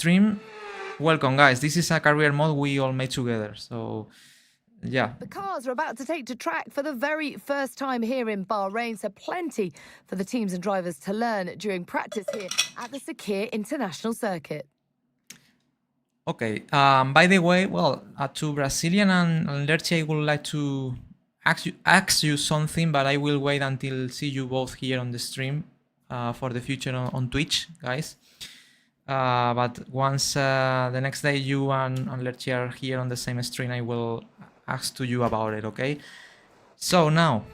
stream, welcome guys. This is a career mode we all made together. So yeah. The cars are about to take to track for the very first time here in Bahrain, so plenty for the teams and drivers to learn during practice here at the Sakir International Circuit. Okay, by the way, well, to Brazilian and Lerche, I would like to ask you something, but I will wait until see you both here on the stream for the future on Twitch, guys. But once the next day you and Lerche are here on the same stream, I will ask to you about it, okay? So now,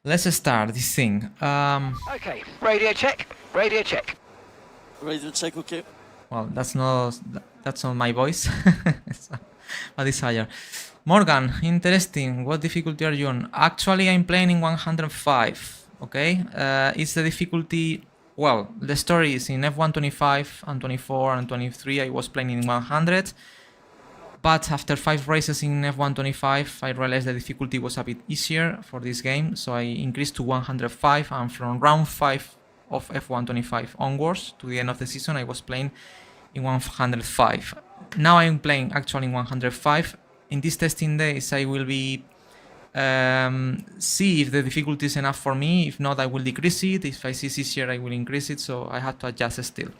let's start this thing. Okay, radio check, radio check. Radio check, okay. Well, that's not my voice, but it's higher. Morgan, interesting. What difficulty are you on? Actually, I'm playing in 105. Okay, it's the difficulty. Well, the story is in F125 and 24 and 23. I was playing in 100, but after 5 races in F125, I realized the difficulty was a bit easier for this game, so I increased to 105. And from round 5 of F125 onwards to the end of the season, I was playing in 105. Now I'm playing actually in 105. In these testing days, I will be see if the difficulty is enough for me. If not, I will decrease it. If I see it's easier, I will increase it. So I have to adjust still.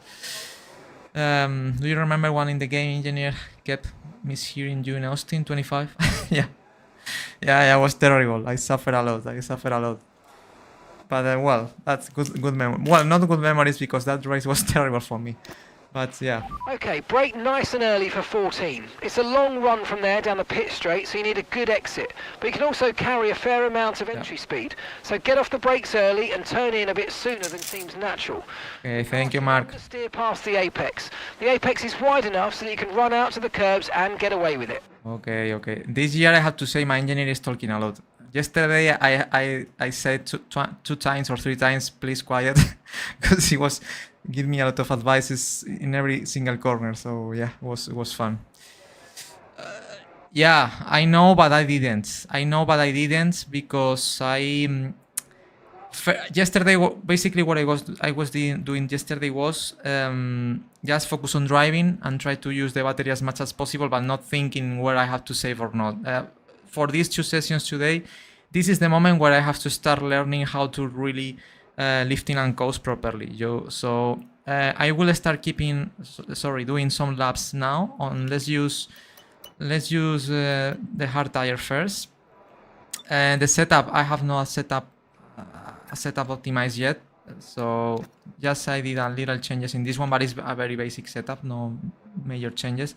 Do you remember one in the game engineer kept mishearing you in Austin 25? Yeah, it was terrible. I suffered a lot. But well, that's good memory. Well, not good memories because that race was terrible for me. But yeah. Okay, brake nice and early for 14. It's a long run from there down the pit straight, so you need a good exit. But you can also carry a fair amount of entry speed. So get off the brakes early and turn in a bit sooner than seems natural. Okay, thank you, Mark. Steer past the apex. The apex is wide enough so that you can run out to the curbs and get away with it. Okay. This year I have to say my engineer is talking a lot. Yesterday I said two times or 3 times, please quiet, because he was giving me a lot of advices in every single corner. So yeah, it was fun. Yeah, I know, but I didn't. Because yesterday basically what I was doing yesterday was just focus on driving and try to use the battery as much as possible, but not thinking where I have to save or not. For these 2 sessions today, this is the moment where I have to start learning how to really lifting and coast properly. So I will start doing some laps now. Let's use the hard tire first. The setup, I have not a setup optimized yet. So just I did a little changes in this one, but it's a very basic setup, no major changes.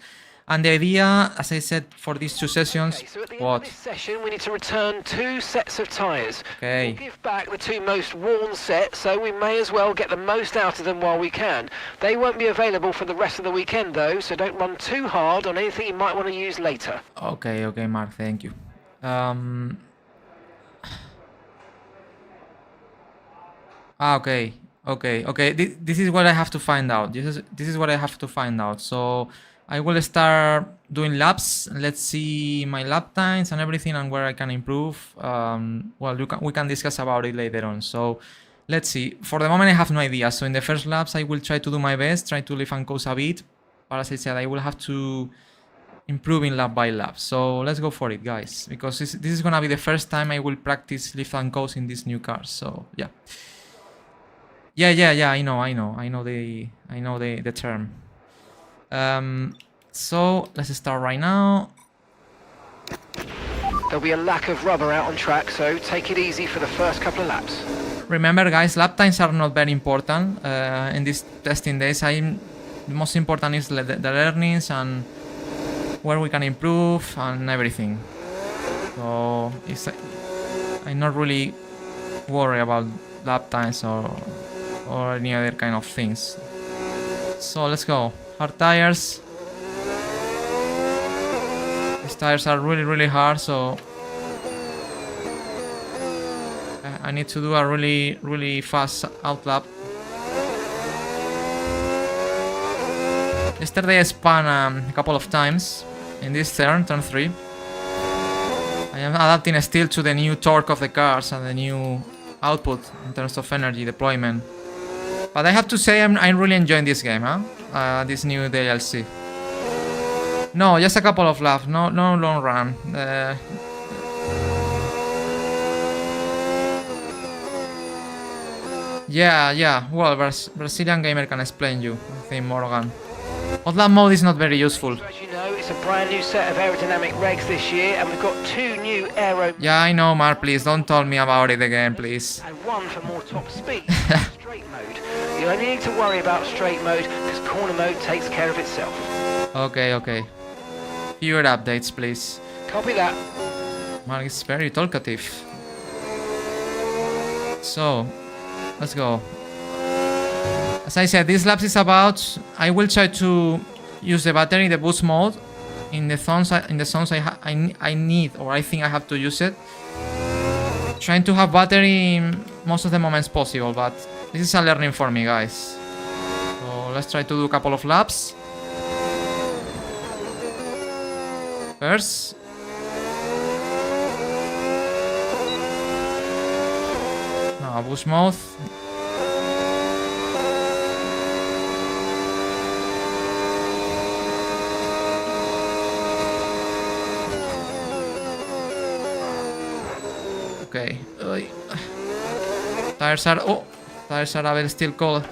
And the idea, as I said, for these 2 sessions, okay, so at the end of this session, we need to return 2 sets of tyres. Okay. We'll give back the 2 most worn sets, so we may as well get the most out of them while we can. They won't be available for the rest of the weekend, though, so don't run too hard on anything you might want to use later. Okay, Mark, thank you. Okay. This is what I have to find out. This is what I have to find out. So I will start doing laps. Let's see my lap times and everything and where I can improve. Well, we can discuss about it later on. So let's see. For the moment, I have no idea. So in the first laps, I will try to do my best, try to lift and coast a bit. But as I said, I will have to improve in lap by lap. So let's go for it, guys, because this is gonna be the first time I will practice lift and coast in this new car. So yeah. Yeah. I know the term. So let's start right now. There'll be a lack of rubber out on track, so take it easy for the first couple of laps. Remember, guys, lap times are not very important in these testing days. The most important is the learnings and where we can improve and everything. So I'm not really worried about lap times or any other kind of things. So let's go. Hard tires. These tires are really hard, so I need to do a really fast out lap. Yesterday I spun a couple of times in this turn 3. I am adapting still to the new torque of the cars and the new output in terms of energy deployment. But I have to say I'm really enjoying this game, huh? this new DLC. No, just a couple of laps, no long run. Yeah, well, Brazilian gamer can explain you, I think, Morgan. Hot lap mode is not very useful. As you know, it's a brand new set of aerodynamic regs this year, and we've got 2 new aero... Yeah, I know, Mark, please, don't tell me about it again, please. And 1 for more top speed, straight mode. You only need to worry about straight mode, because corner mode takes care of itself. Okay. Fewer updates, please. Copy that. Mark is very talkative. So, let's go. As I said, this lap is about... I will try to use the battery, the boost mode, in the zones I need, or I think I have to use it. Trying to have battery in most of the moments possible, but this is a learning for me, guys. So let's try to do a couple of laps. First. Now, boost mode. Okay. Tires are... Oh! Tires are a bit still cold.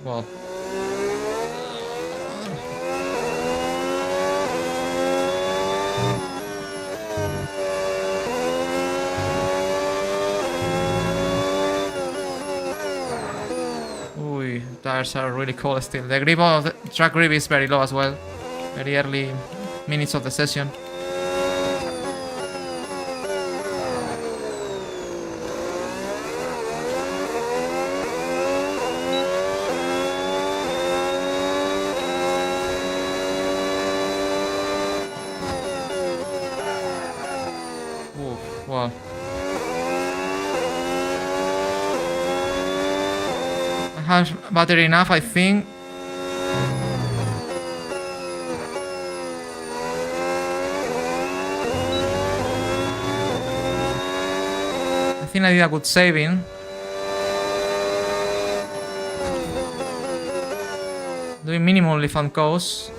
Well... Tires are really cold still. The grip of the track grip is very low as well. Very early minutes of the session. Oof, well. Has battery enough, I think. I think I did a good saving. Doing minimally fun course.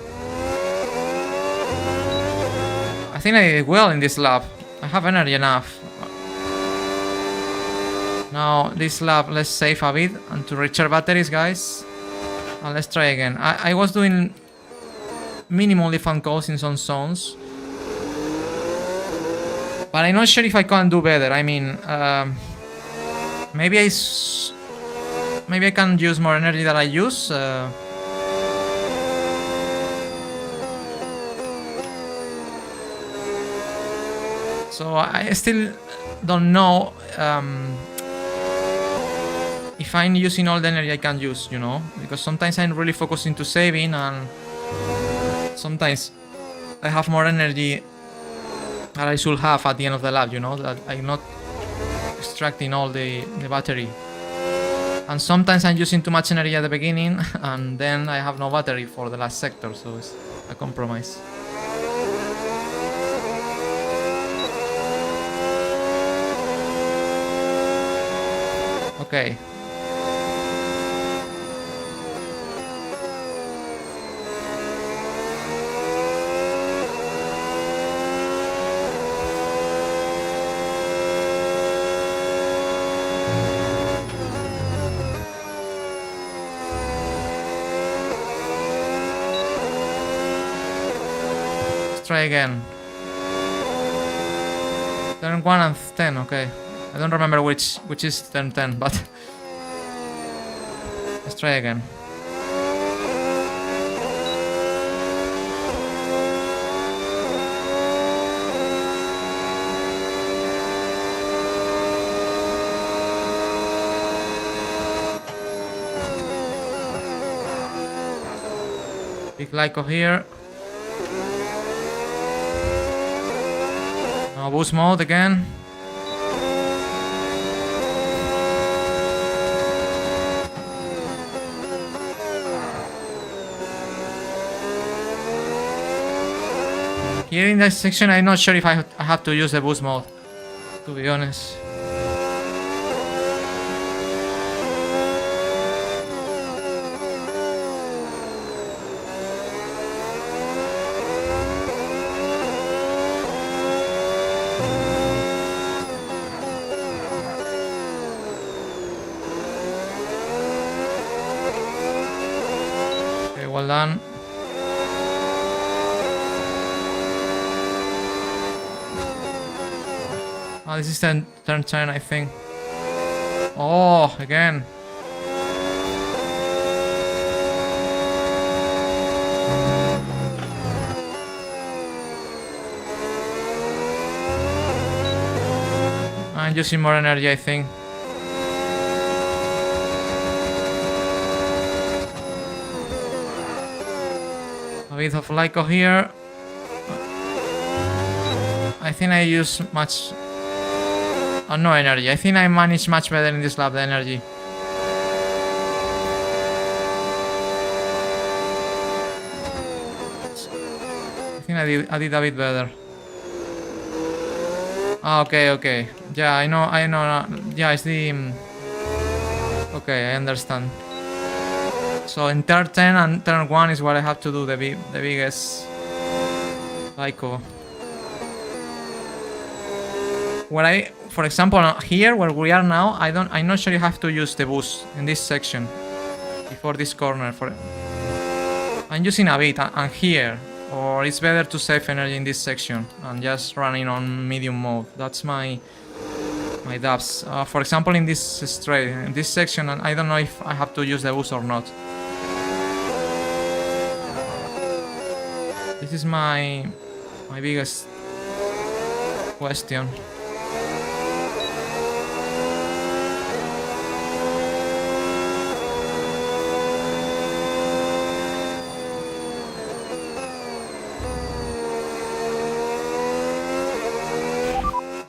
I think I did well in this lap. I have energy enough. Now this lap, let's save a bit and to recharge batteries, guys. And let's try again. I was doing minimally fun calls in some zones, but I'm not sure if I can do better. I mean, maybe I can use more energy than I use. So I still don't know. If I'm using all the energy I can use, you know, because sometimes I'm really focusing to saving, and sometimes I have more energy that I should have at the end of the lap, you know, that I'm not extracting all the battery. And sometimes I'm using too much energy at the beginning, and then I have no battery for the last sector, so it's a compromise. Okay. Try again. Turn 1 and 10, okay. I don't remember which is turn 10, but let's try again. Big Lyco here. Now boost mode again. Here in this section, I'm not sure if I have to use the boost mode, to be honest. Okay, well done. Oh, this is turn 10, I think. Oh, again. I'm using more energy, I think. A bit of Lyco here. I think I use much... no energy. I think I managed much better in this lap, the energy. I think I did a bit better. Ah, okay. Yeah, I know. Yeah, it's the... okay, I understand. So in turn 10 and turn 1 is what I have to do, the biggest Lyco. For example, here where we are now, I'm not sure you have to use the boost in this section before this corner. I'm using a bit, and here, or it's better to save energy in this section and just running on medium mode. That's my dubs. For example, in this straight, in this section, I don't know if I have to use the boost or not. This is my biggest question.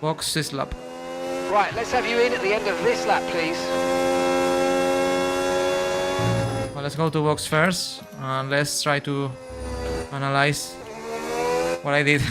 Box this lap. Right, let's have you in at the end of this lap, please. Well, let's go to box first and let's try to analyze what I did.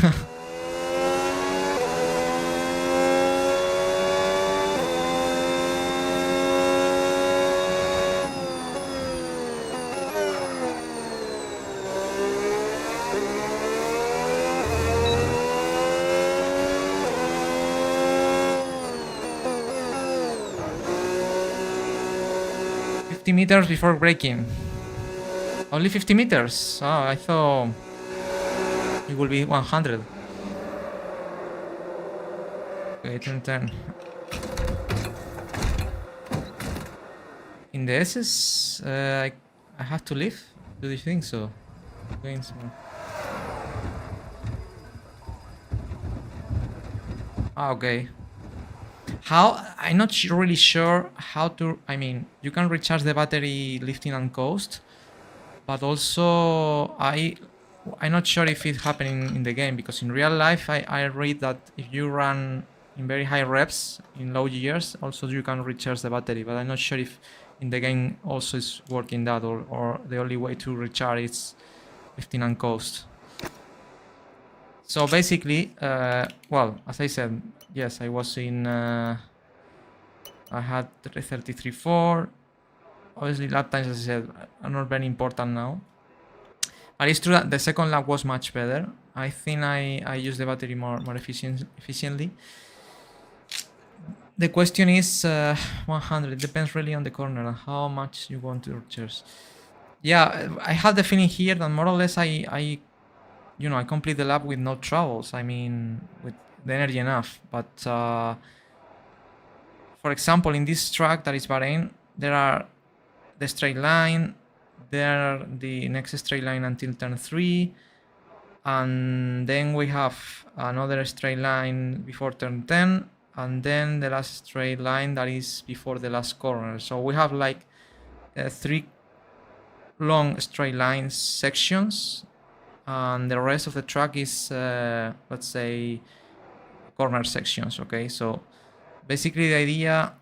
50 meters before braking. Only 50 meters? Oh, I thought it will be 100. Okay, turn 10. In the SS, I have to leave? Do you think so? Going small. Ah, okay. I'm not really sure how to... I mean, you can recharge the battery lifting and coast, but also I'm not sure if it's happening in the game, because in real life I read that if you run in very high reps, in low gears, also you can recharge the battery, but I'm not sure if in the game also is working that, or the only way to recharge is lifting and coast. So basically, well, as I said, yes, I was in... I had 33.4. Obviously, lap times, as I said, are not very important now. But it's true that the second lap was much better. I think I used the battery more efficiently. The question is 100. It depends really on the corner and how much you want to recharge. Yeah, I have the feeling here that more or less I complete the lap with no troubles. I mean, with the energy enough. But for example, in this track that is Bahrain, there are the straight line, there are the next straight line until turn 3, and then we have another straight line before turn 10, and then the last straight line that is before the last corner. So we have like 3 long straight line sections, and the rest of the track is let's say corner sections. Okay, so basically the idea,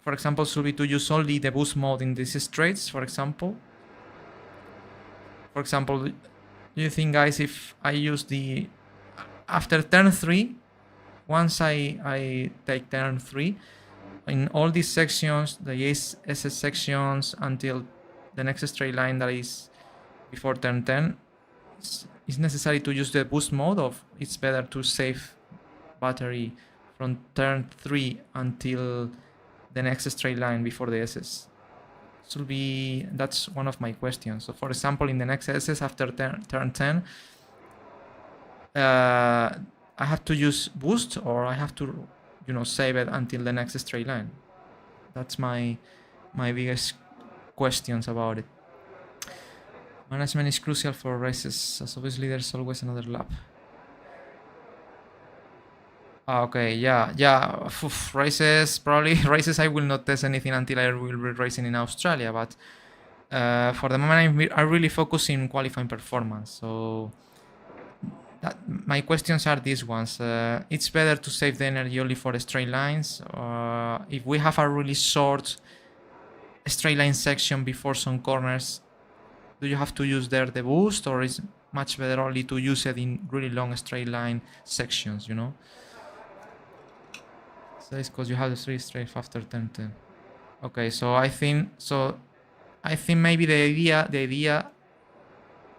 for example, should be to use only the boost mode in these straights. For example, do you think, guys, if I use the after turn 3, once I take turn 3, in all these sections, the SS sections until the next straight line that is before turn 10, is necessary to use the boost mode, or it's better to save battery from turn 3 until the next straight line before the SS? That's one of my questions. So for example, in the next SS after turn 10, I have to use boost, or I have to, save it until the next straight line. That's my biggest questions about it. Management is crucial for races, as obviously there's always another lap. Okay, yeah. Races I will not test anything until I will be racing in Australia, but for the moment I'm really focusing on qualifying performance. So my questions are these ones. It's better to save the energy only for the straight lines. If we have a really short straight line section before some corners, do you have to use there the boost, or is much better only to use it in really long straight line sections, So it's because you have the 3 straight after 10-10. Okay, so I think maybe the idea,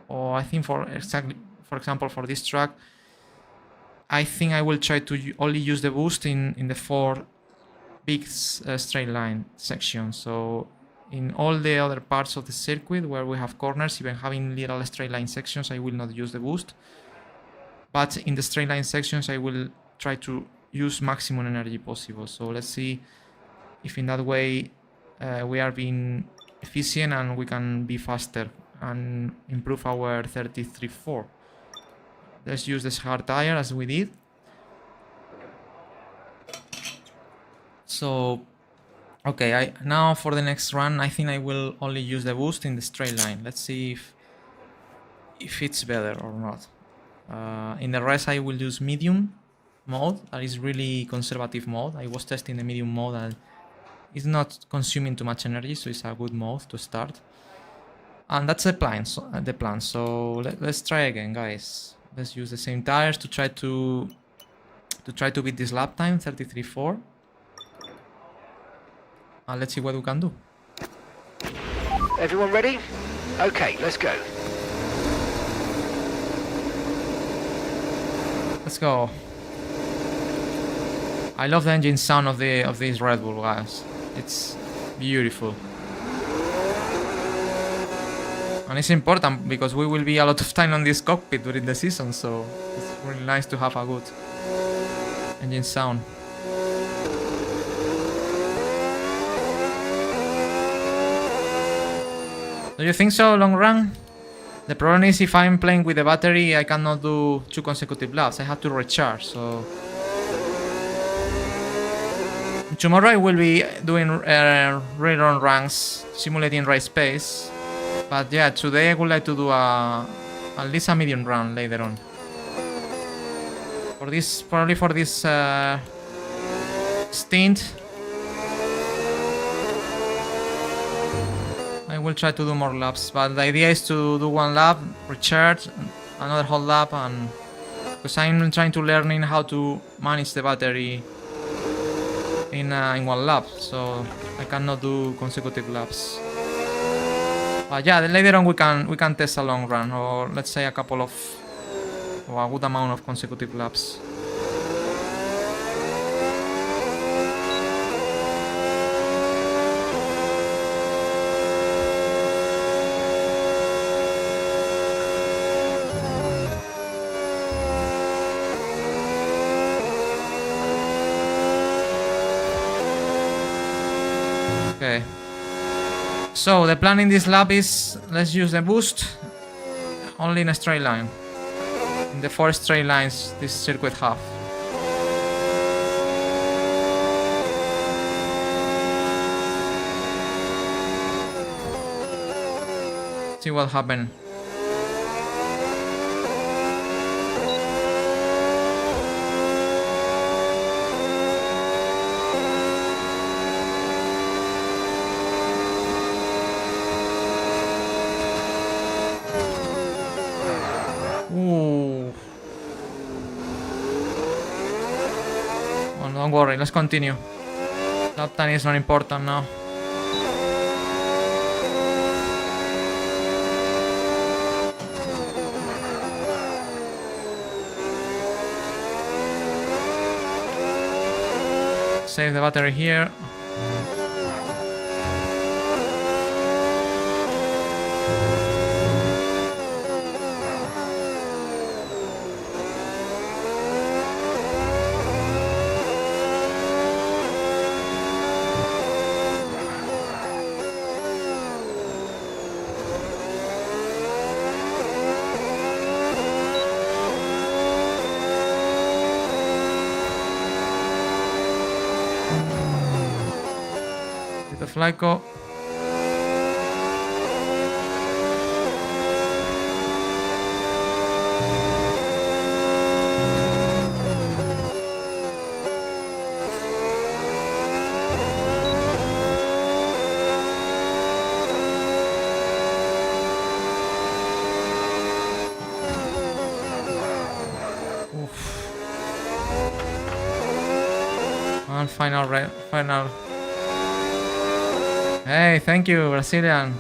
or I think for example for this track, I think I will try to only use the boost in the 4 big straight line sections. So in all the other parts of the circuit where we have corners, even having little straight line sections, I will not use the boost. But in the straight line sections, I will try to use maximum energy possible. So let's see if in that way we are being efficient and we can be faster and improve our 33.4. Let's use this hard tire as we did. So okay, now for the next run, I think I will only use the boost in the straight line. Let's see if it's better or not. In the rest, I will use medium mode. That is really conservative mode. I was testing the medium mode and it's not consuming too much energy, so it's a good mode to start. And that's the plan. So let's try again, guys. Let's use the same tires to try to beat this lap time, 33.4. And let's see what we can do. Everyone ready? Okay, let's go. Let's go. I love the engine sound of this Red Bull, guys. It's beautiful. And it's important because we will be a lot of time on this cockpit during the season, so it's really nice to have a good engine sound. Do you think so, long run? The problem is if I'm playing with the battery, I cannot do 2 consecutive laps. I have to recharge, so... Tomorrow I will be doing rerun ranks, simulating race pace. But yeah, today I would like to do at least a medium run later on. Probably for this stint, I will try to do more laps, but the idea is to do 1 lap, recharge, another whole lap, and because I'm trying to learn how to manage the battery in 1 lap, so I cannot do consecutive laps. But yeah, later on we can test a long run, or let's say a couple of, or a good amount of consecutive laps. Okay. So the plan in this lap is let's use the boost only in a straight line. In the 4 straight lines this circuit have. See what happens. Don't worry, let's continue. Lap time is not important now. Save the battery here. The flight go. And final. Hey, thank you, Brazilian.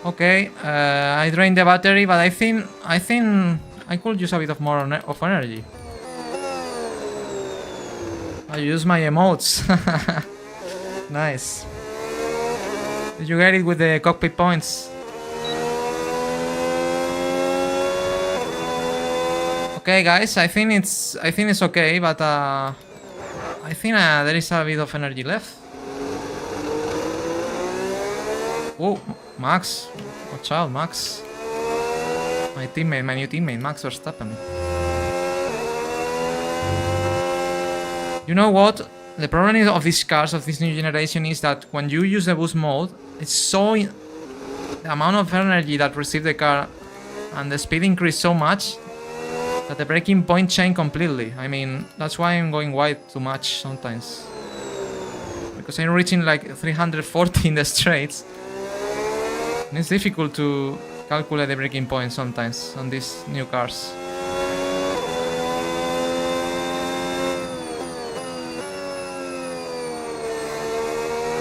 Okay, I drained the battery, but I think I could use a bit of more of energy. I use my emotes. Nice. Did you get it with the cockpit points? Okay, guys, I think it's okay, but I think there is a bit of energy left. Oh, Max. Watch out, Max. My new teammate, Max Verstappen. You know what? The problem of these cars, of this new generation, is that when you use the boost mode, it's so... the amount of energy that receives the car and the speed increase so much that the braking point change completely. I mean, that's why I'm going wide too much sometimes. Because I'm reaching like 340 in the straights. And it's difficult to calculate the braking point sometimes on these new cars.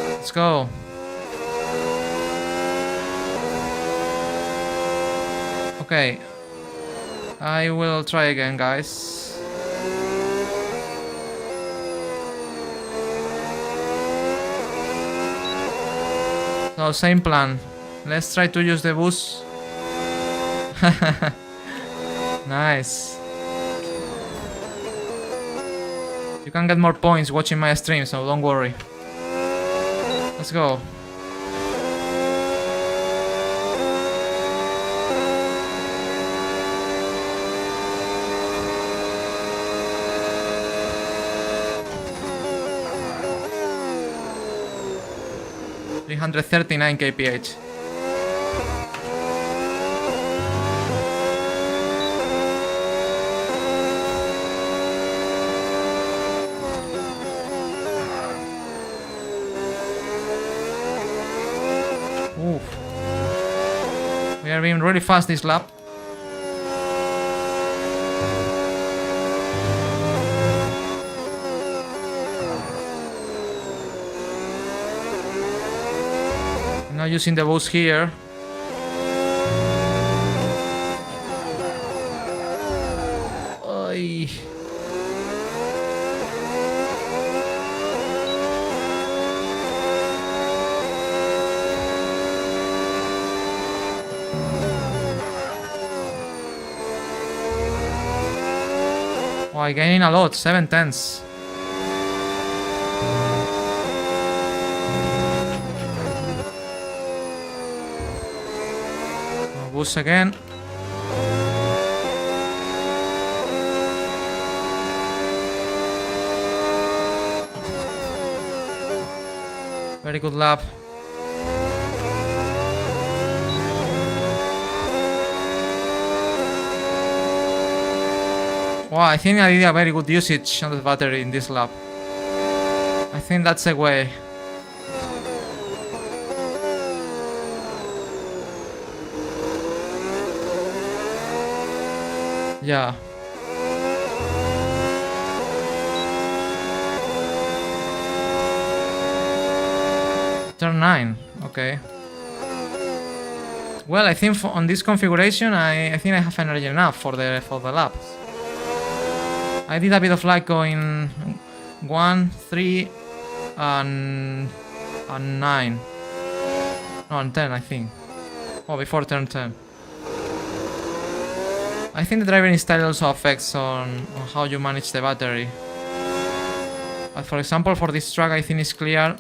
Let's go. Okay. I will try again, guys. So, same plan. Let's try to use the boost. Nice. You can get more points watching my stream, so don't worry. Let's go. $339 kph. We are being really fast this lap. I'm not using the boost here. Oy. Oh, I'm gaining a lot, 7/10. Boost again. Very good lap. Wow, I think I did a very good usage on the battery in this lap. I think that's the way. Yeah. Turn 9. Okay. Well, I think on this configuration, I think I have energy enough for the laps. I did a bit of like going 1, 3, and 9. No, and 10, I think. Oh, before turn 10. I think the driving style also affects on how you manage the battery. But for example, for this track, I think it's clear.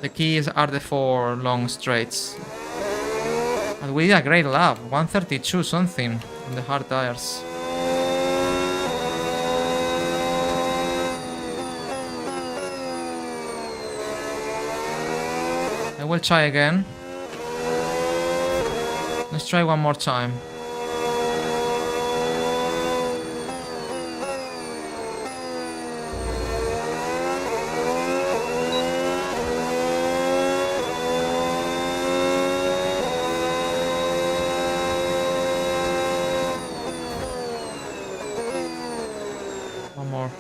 The keys are the 4 long straights. And we did a great lap, 132 something on the hard tires. I will try again. Let's try one more time. One more.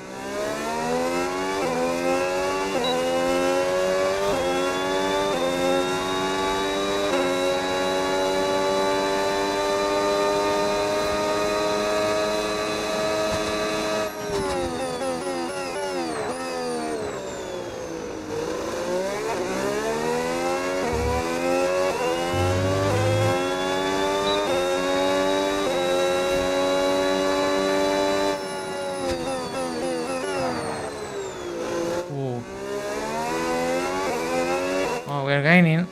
Ooh. Oh, we're gaining.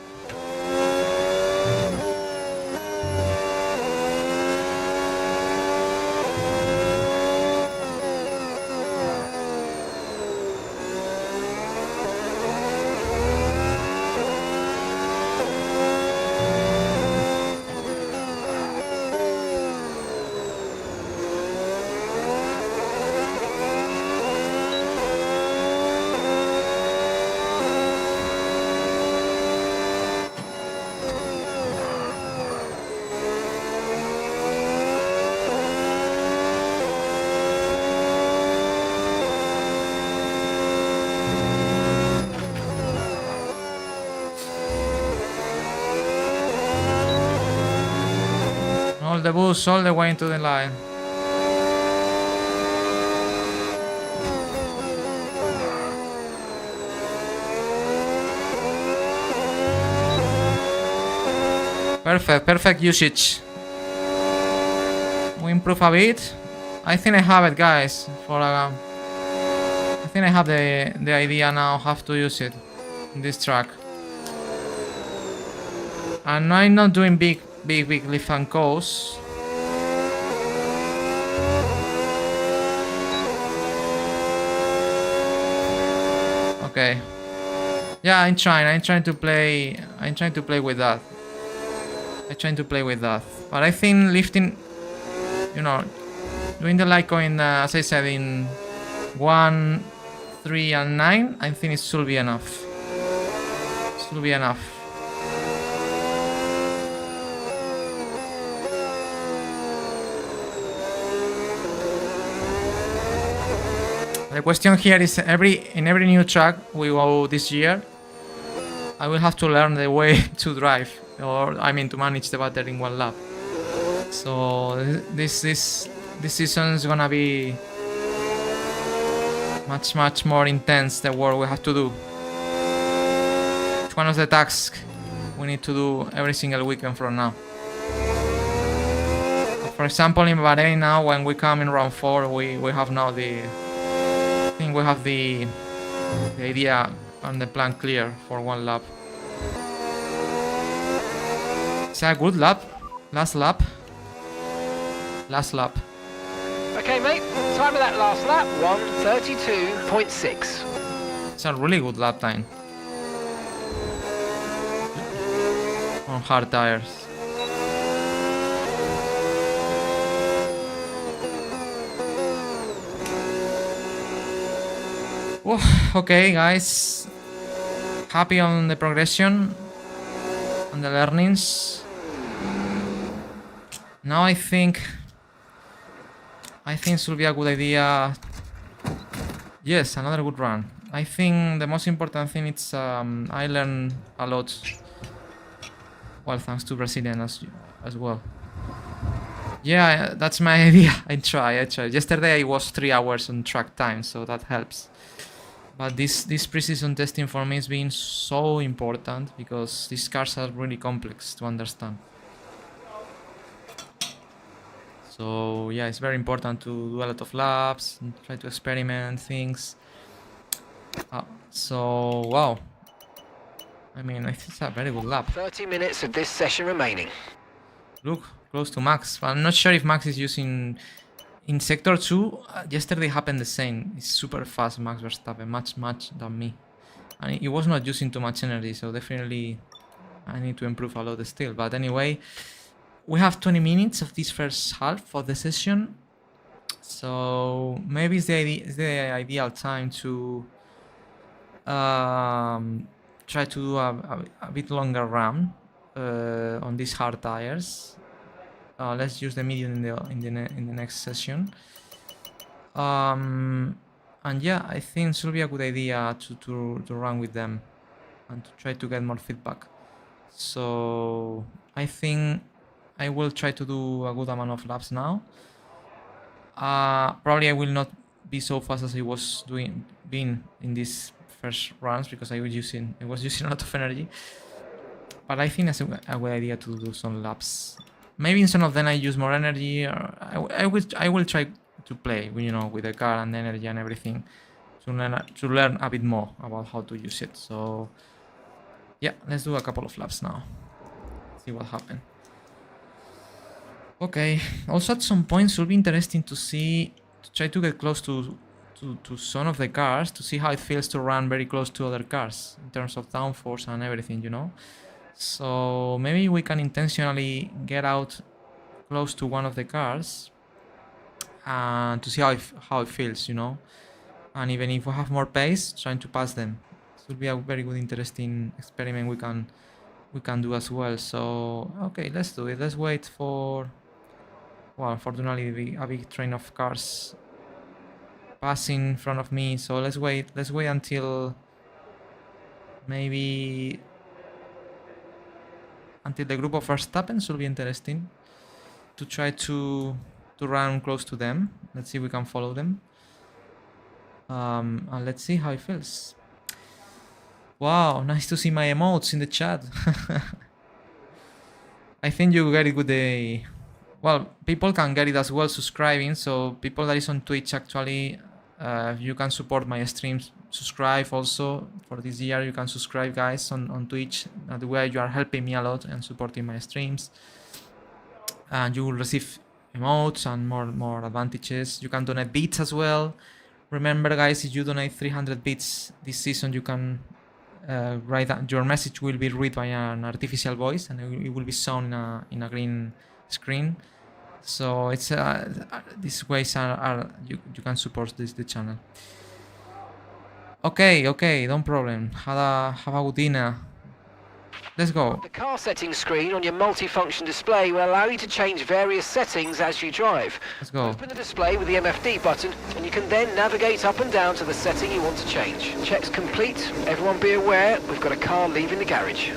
All the boost all the way into the line. Perfect usage. We improve a bit. I think I have it, guys. I think I have the idea now how to use it in this track. And I'm not doing big lift and coast. Okay. Yeah, I'm trying to play with that. But I think lifting, doing the light going, as I said, in 1, 3, and 9, I think it should be enough. The question here is in every new track we go this year, I will have to learn the way to drive, or I mean to manage the battery in one lap. So this season is gonna be much more intense, the work we have to do. It's one of the tasks we need to do every single weekend from now. For example, in Bahrain now, when we come in round 4, we have now the idea and the plan clear for one lap. It's a good lap. Last lap. Okay, mate. Time of that last lap, 1:32.6. It's a really good lap time. On hard tires. Oh, okay, guys. Happy on the progression and the learnings. Now I think it should be a good idea. Yes, another good run. I think the most important thing is I learned a lot. Well, thanks to Brazilian as well. Yeah, that's my idea. I try. Yesterday I was 3 hours on track time, so that helps. But this precision testing for me has been so important because these cars are really complex to understand. So yeah, it's very important to do a lot of laps and try to experiment things. So wow, I mean, I think it's a very good lap. 30 minutes of this session remaining. Look, close to Max. I'm not sure if Max is using... In Sector 2, yesterday happened the same. It's super fast, Max Verstappen, much than me. And he was not using too much energy, so definitely I need to improve a lot still. But anyway, we have 20 minutes of this first half of the session. So maybe it's the ideal time to try to do a bit longer run on these hard tires. Let's use the medium in the next session. And yeah, I think it should be a good idea to run with them and to try to get more feedback. So I think I will try to do a good amount of laps now. Probably I will not be so fast as I was being in these first runs because I was using a lot of energy. But I think that's a good idea to do some laps. Maybe in some of them I use more energy. Or I will try to play, with the car and the energy and everything to learn a bit more about how to use it. So yeah, let's do a couple of laps now. See what happens. Okay. Also, at some points, it will be interesting to try to get close to some of the cars to see how it feels to run very close to other cars in terms of downforce and everything, So maybe we can intentionally get out close to one of the cars and to see how it feels, And even if we have more pace, trying to pass them. This will be a very good, interesting experiment we can do as well. So okay, let's do it. Let's wait for. Well, unfortunately, a big train of cars passing in front of me. So let's wait. Let's wait until maybe until the group of Verstappen. Should be interesting to try to run close to them. Let's see if we can follow them. And let's see how it feels. Wow, nice to see my emotes in the chat. I think you get it with the... Well, people can get it as well subscribing. So people that is on Twitch, actually, you can support my streams. Subscribe also. For this year, you can subscribe, guys, on Twitch. That way you are helping me a lot and supporting my streams. And you will receive emotes and more advantages. You can donate bits as well. Remember, guys, if you donate 300 bits this season, you can write that your message will be read by an artificial voice, and it will be shown in a green screen. So it's these ways are you can support the channel. Okay, no problem. Have a good dinner. Let's go. The car settings screen on your multifunction display will allow you to change various settings as you drive. Let's go. Open the display with the MFD button and you can then navigate up and down to the setting you want to change. Checks complete. Everyone be aware, we've got a car leaving the garage.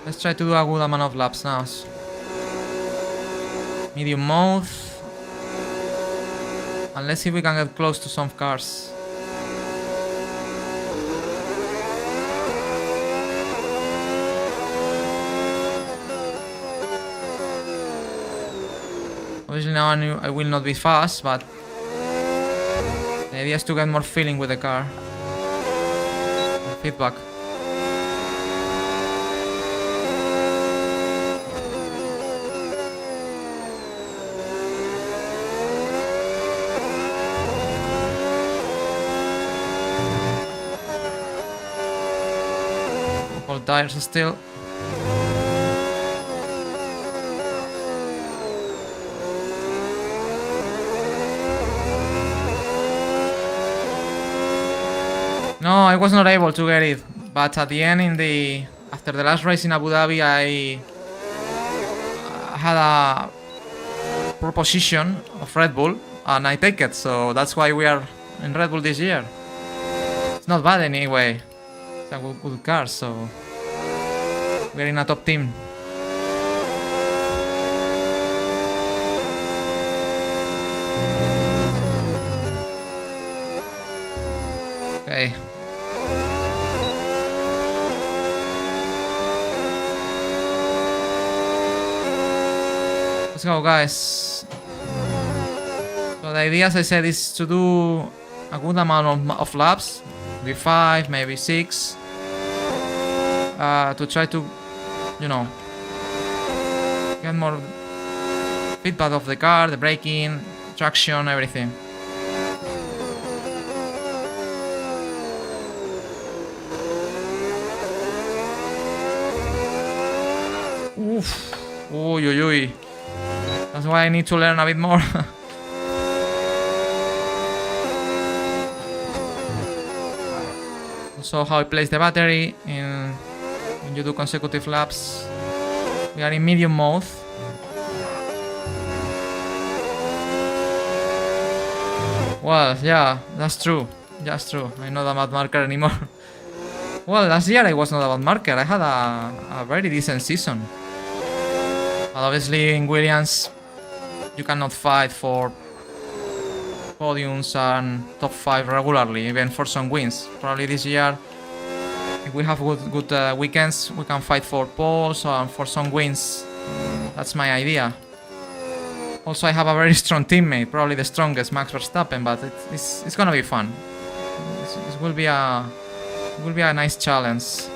Let's try to do a good amount of laps now. Medium mode. And let's see if we can get close to some cars. Obviously now I will not be fast, but the idea is to get more feeling with the car. Feedback. Tires still. No, I was not able to get it, but at the end, after the last race in Abu Dhabi, I had proposition of Red Bull, and I take it. So that's why we are in Red Bull this year. It's not bad anyway. It's a good car, so we're in a top team. Okay. Let's go, guys. So the idea, as I said, is to do a good amount of laps, maybe 5, maybe 6, to try to, you know, get more feedback of the car, the braking, traction, everything. Oof. Uy, uy, uy. That's why I need to learn a bit more. Also, how it plays the battery when you do consecutive laps. We are in medium mode. Well, yeah, that's true. That's true. I'm not a bad marker anymore. Well, last year I was not a bad marker. I had a very decent season. But obviously in Williams, you cannot fight for podiums and top 5 regularly, even for some wins. Probably this year, if we have good weekends, we can fight for poles and for some wins. That's my idea. Also, I have a very strong teammate, probably the strongest, Max Verstappen, but it's gonna be fun. It will be a nice challenge.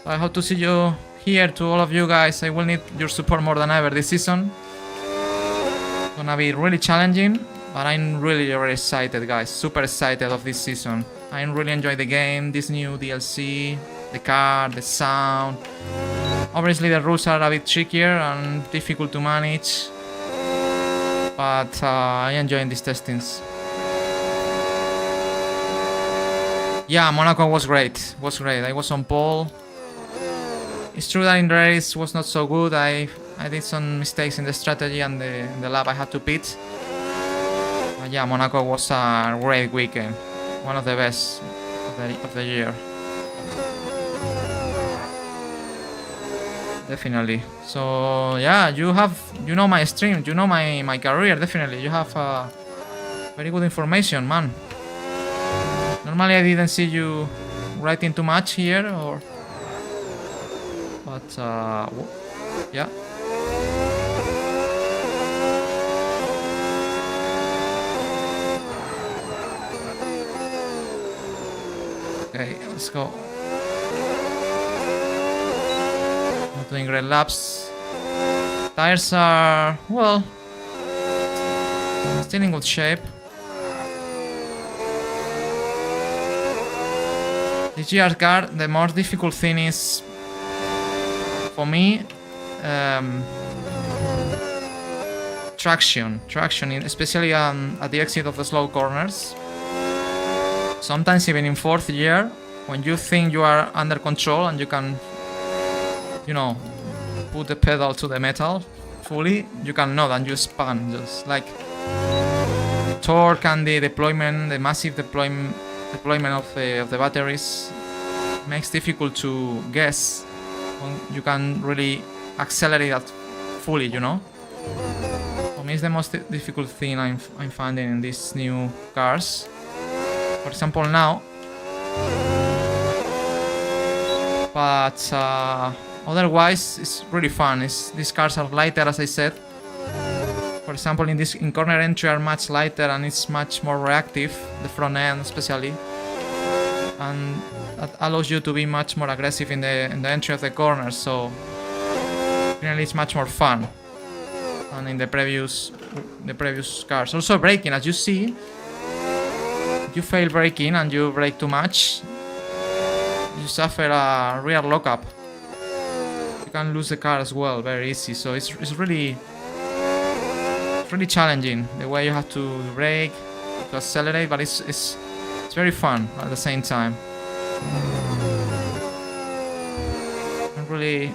I hope to see you here. To all of you guys, I will need your support more than ever this season. It's gonna be really challenging, but I'm really excited, guys. Super excited of this season. I really enjoy the game, this new DLC, the car, the sound. Obviously the rules are a bit trickier and difficult to manage, but I enjoy these testings. Yeah, Monaco was great. I was on pole. It's true that in the race was not so good. I did some mistakes in the strategy and the lap I had to pit. But yeah, Monaco was a great weekend. One of the best of the year. Definitely. So yeah, you know my stream, you know my career. Definitely, you have very good information, man. Normally I didn't see you writing too much here, but yeah. Okay, let's go. Not doing great laps. Tires are, well, still in good shape. The GR car, the most difficult thing is, for me, traction, especially at the exit of the slow corners. Sometimes even in 4th gear, when you think you are under control and you can, you know, put the pedal to the metal fully, you cannot and you spun, just like torque and the deployment, the massive deployment of the batteries makes difficult to guess when you can really accelerate that fully, you know. For me, it's the most difficult thing I'm finding in these new cars. For example, now, but otherwise it's really fun. These cars are lighter, as I said. For example, in corner entry are much lighter and it's much more reactive, the front end especially, and that allows you to be much more aggressive in the entry of the corner. So really, it's much more fun than in the previous cars. Also, braking, as you see. You fail braking and you brake too much, you suffer a rear lockup. You can lose the car as well, very easy. So it's really challenging the way you have to brake, to accelerate, but it's very fun at the same time. I'm really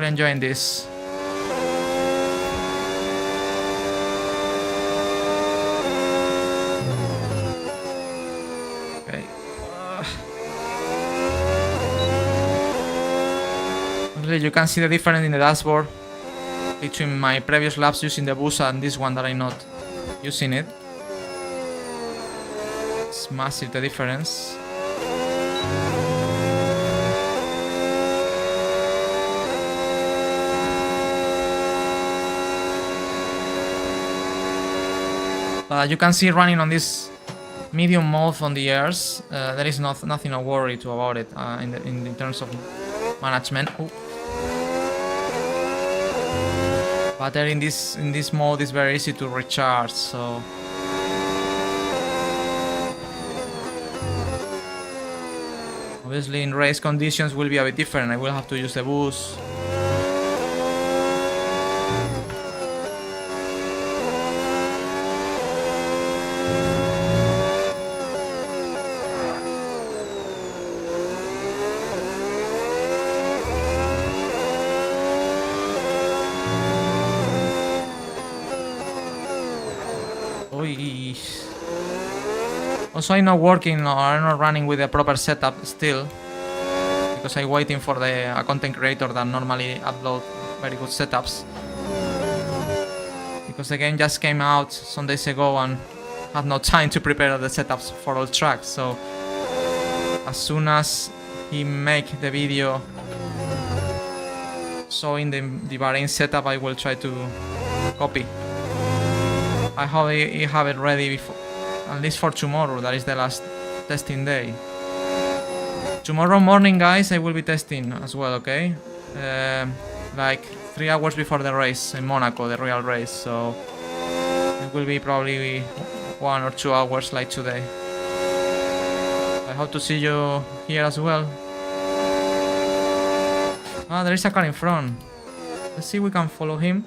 enjoying this. Obviously, you can see the difference in the dashboard between my previous laps using the boost and this one that I'm not using it. It's massive, the difference. But you can see running on this medium mode on the airs, there is nothing to worry about it in terms of management. Ooh. Battery in this mode is very easy to recharge, so obviously in race conditions will be a bit different. I will have to use the boost. Also, I'm not working or I'm not running with the proper setup still, because I'm waiting for a content creator that normally upload very good setups. Because the game just came out some days ago and had no time to prepare the setups for all tracks. So as soon as he make the video showing the Bahrain setup, I will try to copy. I hope he have it ready before, at least for tomorrow. That is the last testing day. Tomorrow morning, guys, I will be testing as well, okay? Like 3 hours before the race in Monaco, the real race. So it will be probably 1 or 2 hours like today. I hope to see you here as well. Ah, there is a car in front. Let's see if we can follow him.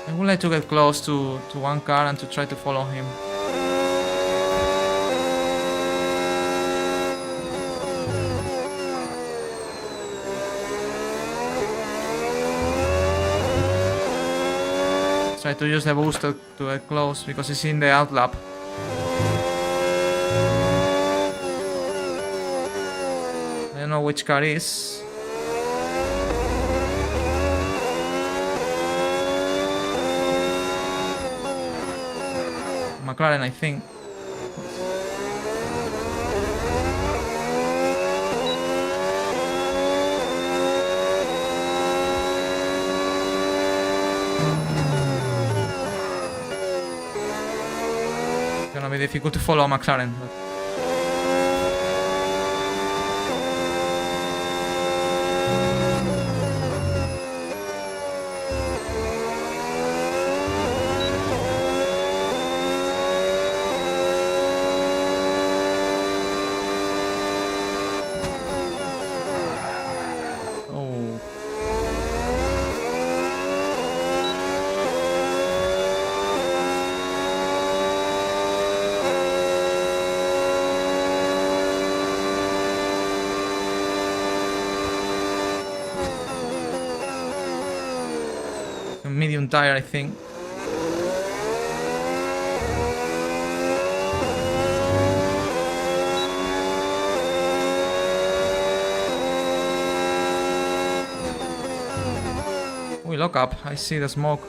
I would like to get close to one car and to try to follow him. Try to use the boost to get close because it's in the outlap. I don't know which car is. McLaren, I think. It's gonna be difficult to follow McLaren. But medium tire, I think. We lock up. I see the smoke.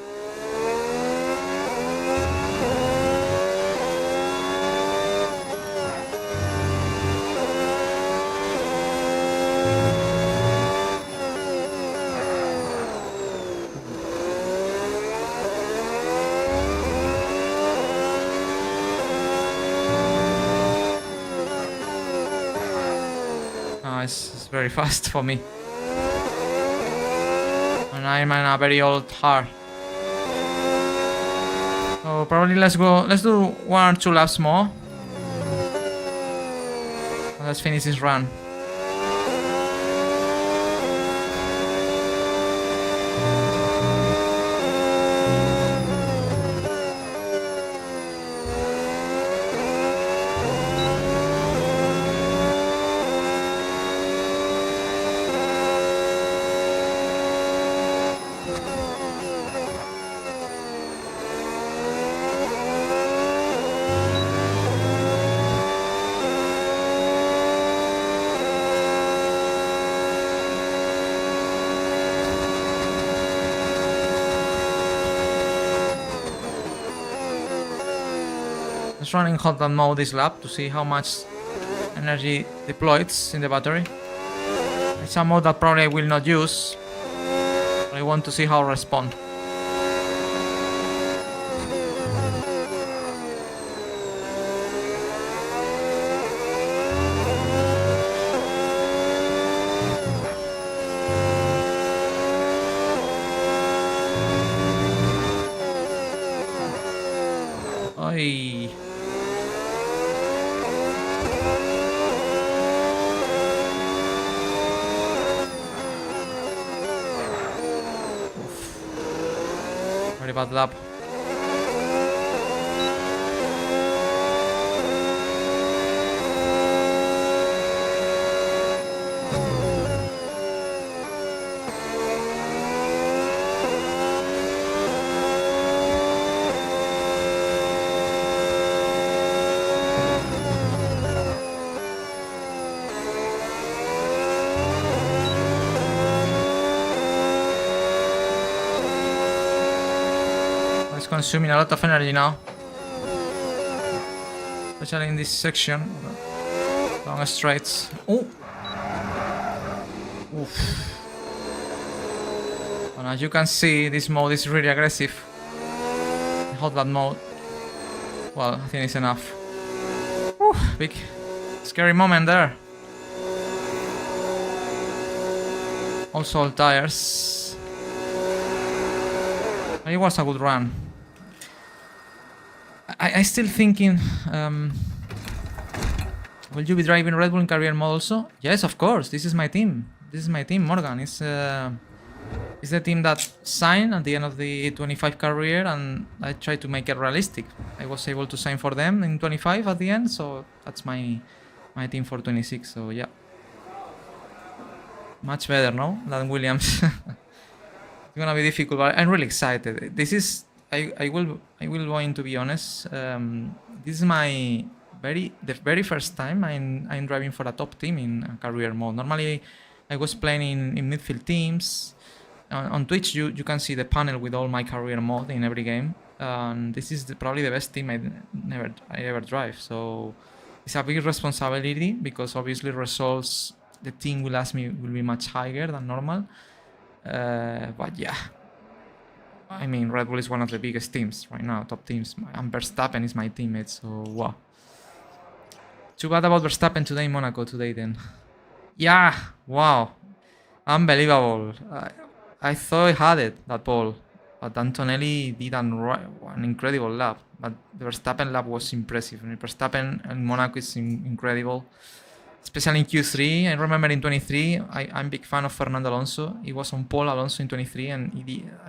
It's very fast for me. And I'm in a very old car. So probably let's do 1 or 2 laps more. And let's finish this run. Let's run in hot run mode this lap to see how much energy deploys in the battery. It's a mode that probably I will not use. But I want to see how I respond. Oi. Very bad lap. It's consuming a lot of energy now, especially in this section. Long straights. Oh! Oof. And as you can see, this mode is really aggressive. Hot lap mode. Well, I think it's enough. Oof, big scary moment there. Also all tires. It was a good run. I still thinking, will you be driving Red Bull in career mode also? Yes, of course. This is my team. This is my team, Morgan. It's the team that signed at the end of the 25 career, and I tried to make it realistic. I was able to sign for them in 25 at the end, so that's my team for 26. So yeah, much better, no, than Williams. It's gonna be difficult, but I'm really excited. This is I will going to be honest. This is the very first time I'm driving for a top team in career mode. Normally, I was playing in midfield teams. On Twitch, you can see the panel with all my career mode in every game. This is probably the best team I ever drive. So it's a big responsibility because obviously results the team will ask me will be much higher than normal. But yeah, I mean, Red Bull is one of the biggest teams right now, top teams, and Verstappen is my teammate, so wow. Too bad about Verstappen today in Monaco today then. Yeah, wow, unbelievable. I thought I had it, that pole, but Antonelli did an incredible lap, but the Verstappen lap was impressive. I mean, Verstappen in Monaco is incredible. Especially in Q3, I remember in 23, I'm a big fan of Fernando Alonso. He was on pole, Alonso in 23, and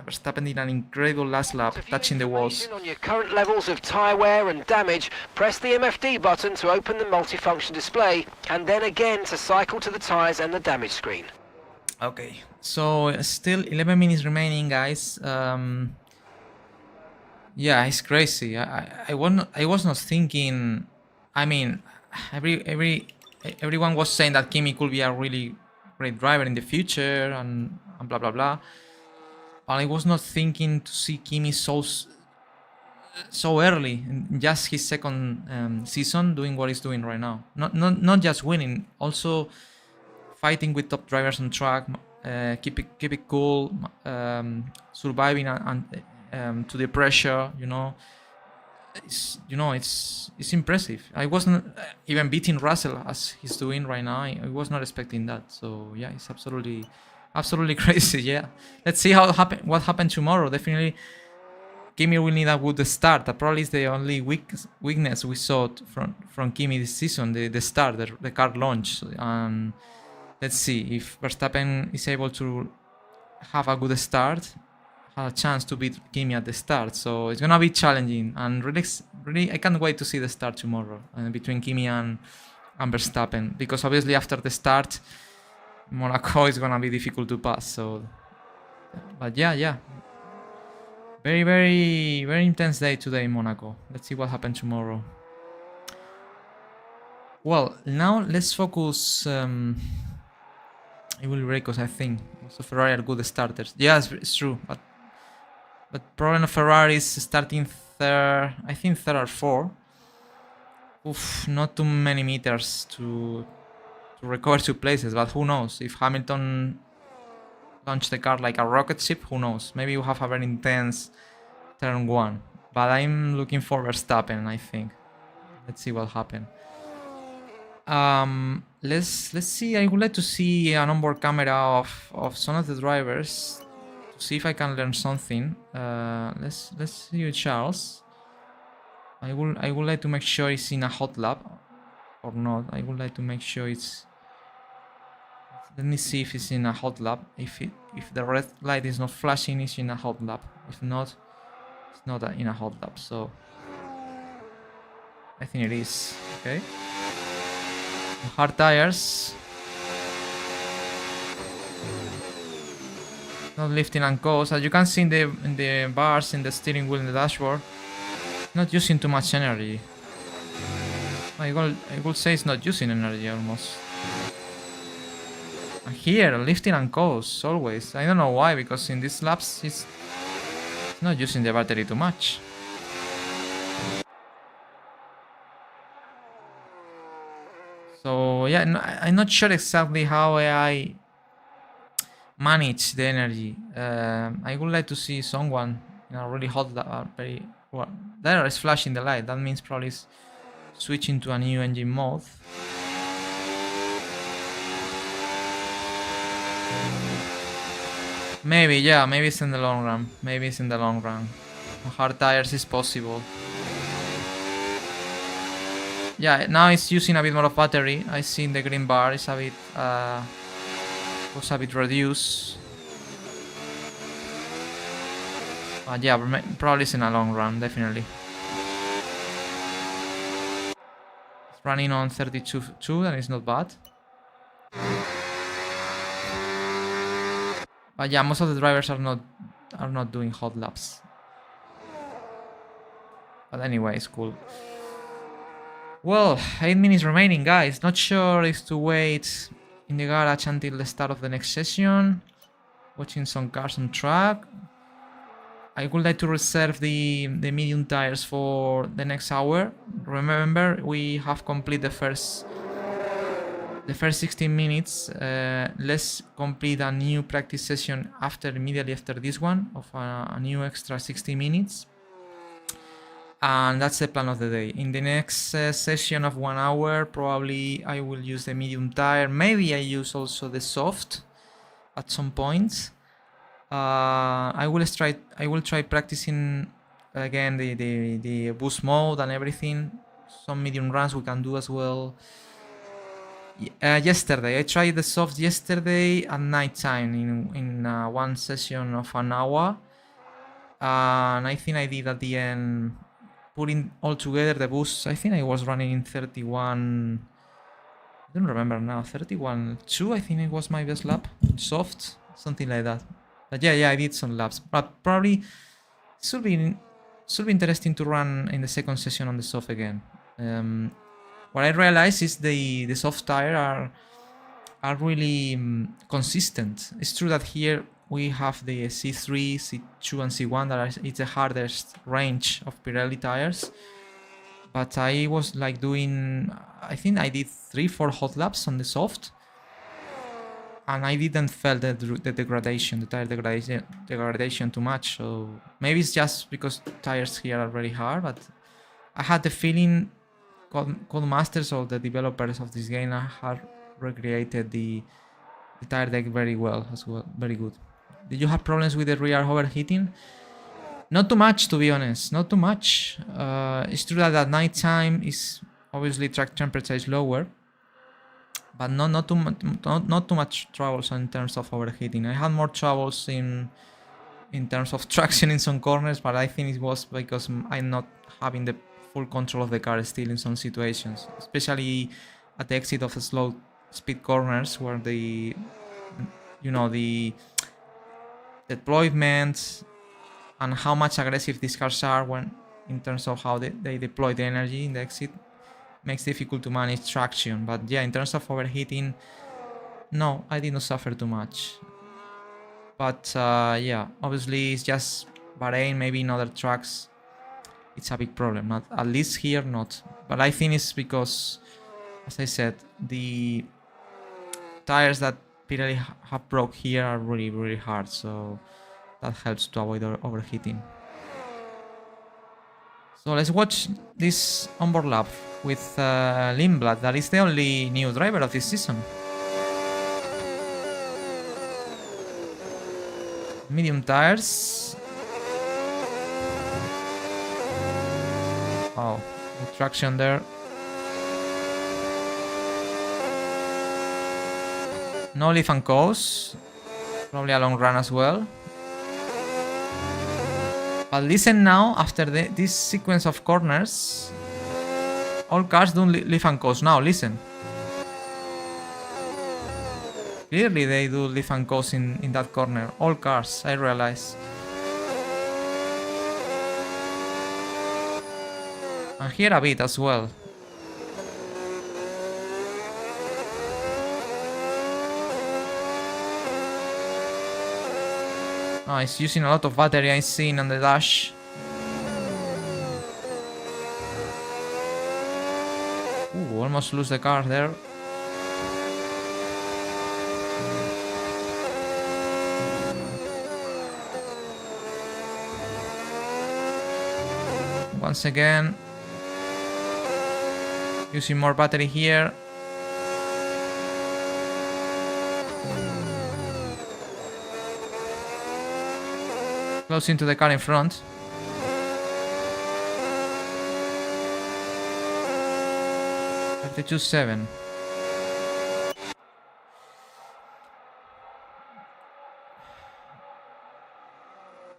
Verstappen did an incredible last lap, touching the walls. On your current levels of tyre wear and damage, press the MFD button to open the multifunction display, and then again to cycle to the tyres and the damage screen. Okay, so still 11 minutes remaining, guys. Yeah, it's crazy. I was not thinking. I mean, everyone was saying that Kimi could be a really great driver in the future and blah blah blah. But I was not thinking to see Kimi so early in just his second season doing what he's doing right now. Not just winning, also fighting with top drivers on track, keep it cool, surviving and to the pressure. It's impressive. I wasn't even beating Russell as he's doing right now. I was not expecting that. So yeah, it's absolutely crazy. Yeah, let's see what happened tomorrow. Definitely, Kimi will need a good start. That probably is the only weakness we saw from Kimi this season. The start, the car launch. And let's see if Verstappen is able to have a good start. Have a chance to beat Kimi at the start, so it's gonna be challenging and really I can't wait to see the start tomorrow between Kimi and Verstappen, because obviously after the start Monaco is gonna be difficult to pass. So, but yeah, very intense day today in Monaco. Let's see what happens tomorrow. Well, now let's focus. It will break us, I think. Also, Ferrari are good starters. Yes, it's true, but problem of Ferrari is starting third, I think third or fourth. Oof, not too many meters to recover 2 places, but who knows? If Hamilton launched the car like a rocket ship, who knows? Maybe we have a very intense turn 1. But I'm looking for Verstappen, I think. Let's see what happens. Let's see. I would like to see an onboard camera of some of the drivers to see if I can learn something. Let's see you, Charles. I would like to make sure it's in a hot lap or not. I would like to make sure it's. Let me see if it's in a hot lap. If the red light is not flashing, it's in a hot lap. If not, it's not in a hot lap. So I think it is. Okay. Hard tires. Not lifting and coast. As you can see in the bars, in the steering wheel, in the dashboard, not using too much energy. I would say it's not using energy almost. And here, lifting and coast always. I don't know why, because in these laps it's not using the battery too much. So yeah, no, I'm not sure exactly how I manage the energy. I would like to see someone in a really hot lap, very well. There is flashing the light. That means probably it's switching to a new engine mode. Maybe, yeah, maybe it's in the long run. Maybe it's in the long run. Hard tires is possible. Yeah, now it's using a bit more of battery. I see in the green bar it's a bit was a bit reduced. But yeah, probably it's in a long run, definitely. It's running on 32.2, and it's not bad. But yeah, most of the drivers are not doing hot laps. But anyway, it's cool. Well, 8 minutes remaining, guys. Not sure if to wait in the garage until the start of the next session. Watching some cars on track. I would like to reserve the medium tires for the next hour. Remember, we have completed the first 16 minutes. Let's complete a new practice session immediately after this one of a new extra 60 minutes. And that's the plan of the day. In the next session of 1 hour, probably I will use the medium tire. Maybe I use also the soft at some points. I will try practicing again the boost mode and everything. Some medium runs we can do as well. Yesterday I tried the soft yesterday at night time in one session of an hour, and I think I did at the end, putting all together the boosts. I think I was running in 31. I don't remember now. 31.2. I think it was my best lap. Soft, something like that. But yeah, I did some laps. But probably should be interesting to run in the second session on the soft again. What I realized is the soft tire are really consistent. It's true that here we have the C3, C2, and C1 it's the hardest range of Pirelli tires. But I was like doing, I think I did 3-4 hot laps on the soft, and I didn't feel the degradation, the tire degradation too much. So maybe it's just because tires here are very hard, but I had the feeling Codemasters or the developers of this game have recreated the tire deck very well as well. Very good. Did you have problems with the rear overheating? Not too much, to be honest. Not too much. It's true that at night time is obviously track temperature is lower, but not too much troubles in terms of overheating. I had more troubles in terms of traction in some corners, but I think it was because I'm not having the full control of the car still in some situations, especially at the exit of the slow speed corners where the deployment and how much aggressive these cars are when in terms of how they deploy the energy in the exit makes it difficult to manage traction. But yeah, in terms of overheating, no, I did not suffer too much. But yeah, obviously it's just Bahrain. Maybe in other tracks it's a big problem. Not at least here, not. But I think it's because, as I said, the tires that Pirelli have broke here are really, really hard. So that helps to avoid overheating. So let's watch this onboard lap with Lindblad. That is the only new driver of this season. Medium tires. Oh, good traction there. No leaf and coast. Probably a long run as well. But listen now, after this sequence of corners, all cars do leaf and coast now, listen. Clearly they do leaf and coast in that corner. All cars, I realize. And here a bit as well. Oh, it's using a lot of battery, I see on the dash. Ooh, almost lose the car there. Once again, using more battery here. Close into the car in front. $32.7.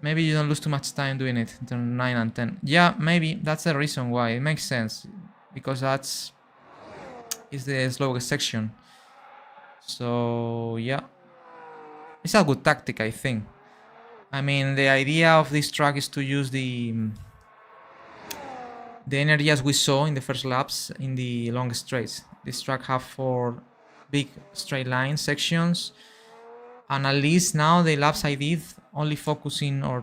Maybe you don't lose too much time doing it. Turn 9 and 10. Yeah, maybe that's the reason why. It makes sense. Because is the slowest section. So yeah. It's a good tactic, I think. I mean, the idea of this track is to use the energy as we saw in the first laps in the long straights. This track have 4 big straight line sections, and at least now the laps I did only focusing or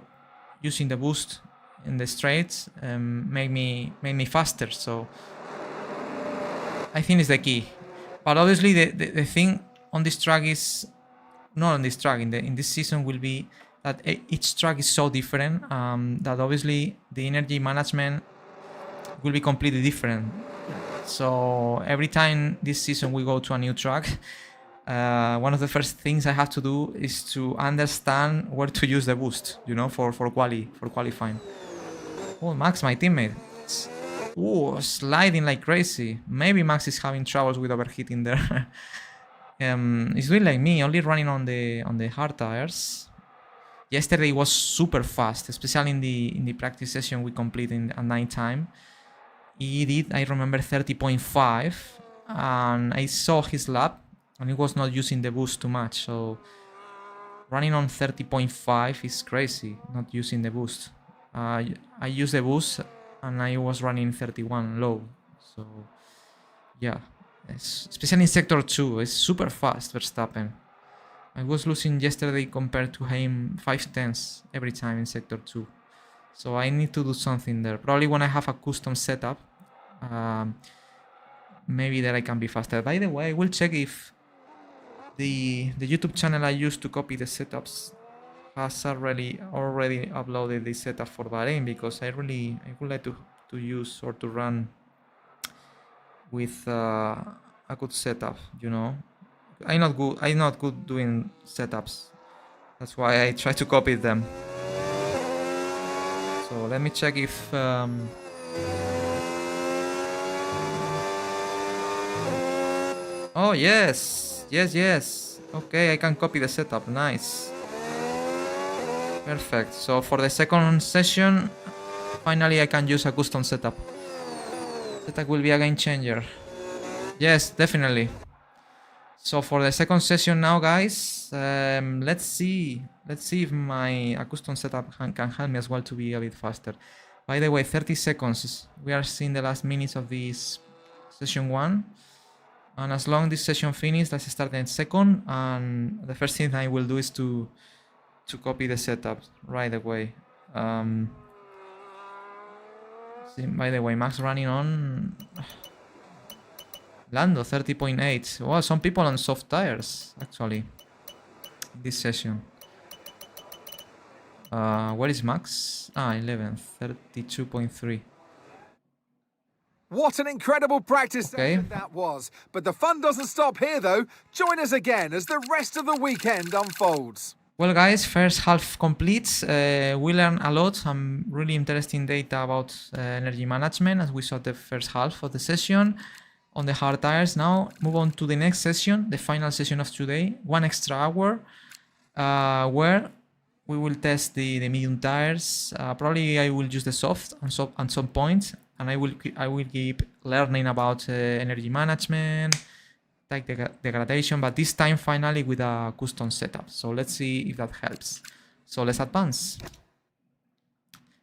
using the boost in the straights made me faster. So I think it's the key. But obviously the thing on this track is not on this track in this season will be that each track is so different that obviously the energy management will be completely different. So every time this season we go to a new track, one of the first things I have to do is to understand where to use the boost, you know, for qualifying. Oh, Max, my teammate. Oh, sliding like crazy. Maybe Max is having troubles with overheating there. It's doing like me, only running on the hard tires. Yesterday was super fast, especially in the practice session we completed at night time. He did, I remember, 30.5, and I saw his lap, and he was not using the boost too much. So running on 30.5 is crazy, not using the boost. I used the boost, and I was running 31 low. So yeah, especially in sector 2, it's super fast, Verstappen. I was losing yesterday compared to him 5/10 every time in sector 2. So I need to do something there. Probably when I have a custom setup, maybe there I can be faster. By the way, I will check if the YouTube channel I used to copy the setups has already uploaded the setup for Bahrain, because I would like to use or to run with a good setup, you know. I'm not good doing setups. That's why I try to copy them. So let me check if oh yes. Okay, I can copy the setup. Nice. Perfect. So for the second session, finally I can use a custom setup. Setup will be a game changer. Yes, definitely. So for the second session now, guys, let's see if my custom setup can help me as well to be a bit faster. By the way, 30 seconds. We are seeing the last minutes of this session 1. And as long as this session finishes, let's start the second. And the first thing I will do is to copy the setup right away. See, by the way, Max running on Lando 30.8. Well, some people on soft tires actually this session. Where is Max? 11th, 32.3. What an incredible practice Okay. session that was. But the fun doesn't stop here, though. Join us again as the rest of the weekend unfolds. Well, guys, first half complete. We learned a lot, some really interesting data about energy management as we saw the first half of the session on the hard tires. Now, move on to the next session, the final session of today, 1 extra hour, where we will test the medium tires. Probably I will use the soft at some point, and I will keep learning about energy management, like degradation, but this time finally with a custom setup. So let's see if that helps. So let's advance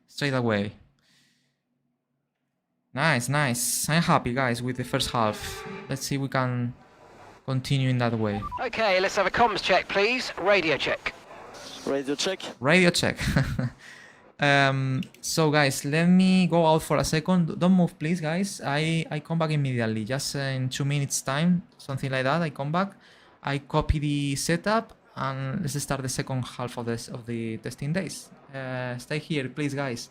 straight away. Nice, nice. I'm happy, guys, with the first half. Let's see if we can continue in that way. Okay, let's have a comms check, please. Radio check. Radio check. Radio check. So guys, let me go out for a second. Don't move, please, guys. I come back immediately, just in 2 minutes time, something like that. I come back, I copy the setup, and let's start the second half of the testing days. Stay here, please, guys.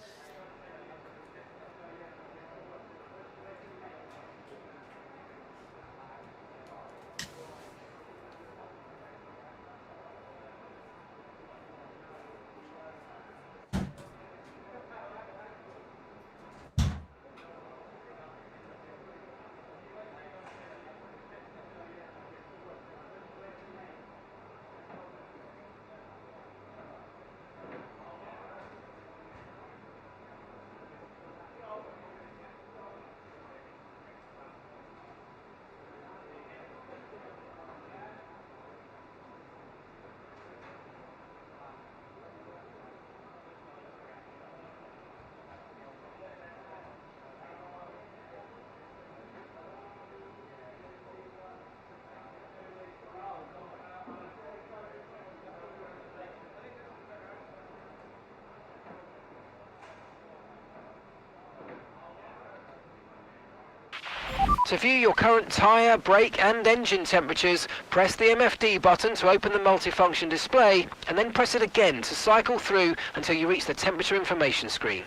To view your current tyre, brake and engine temperatures, press the MFD button to open the multifunction display, and then press it again to cycle through until you reach the temperature information screen.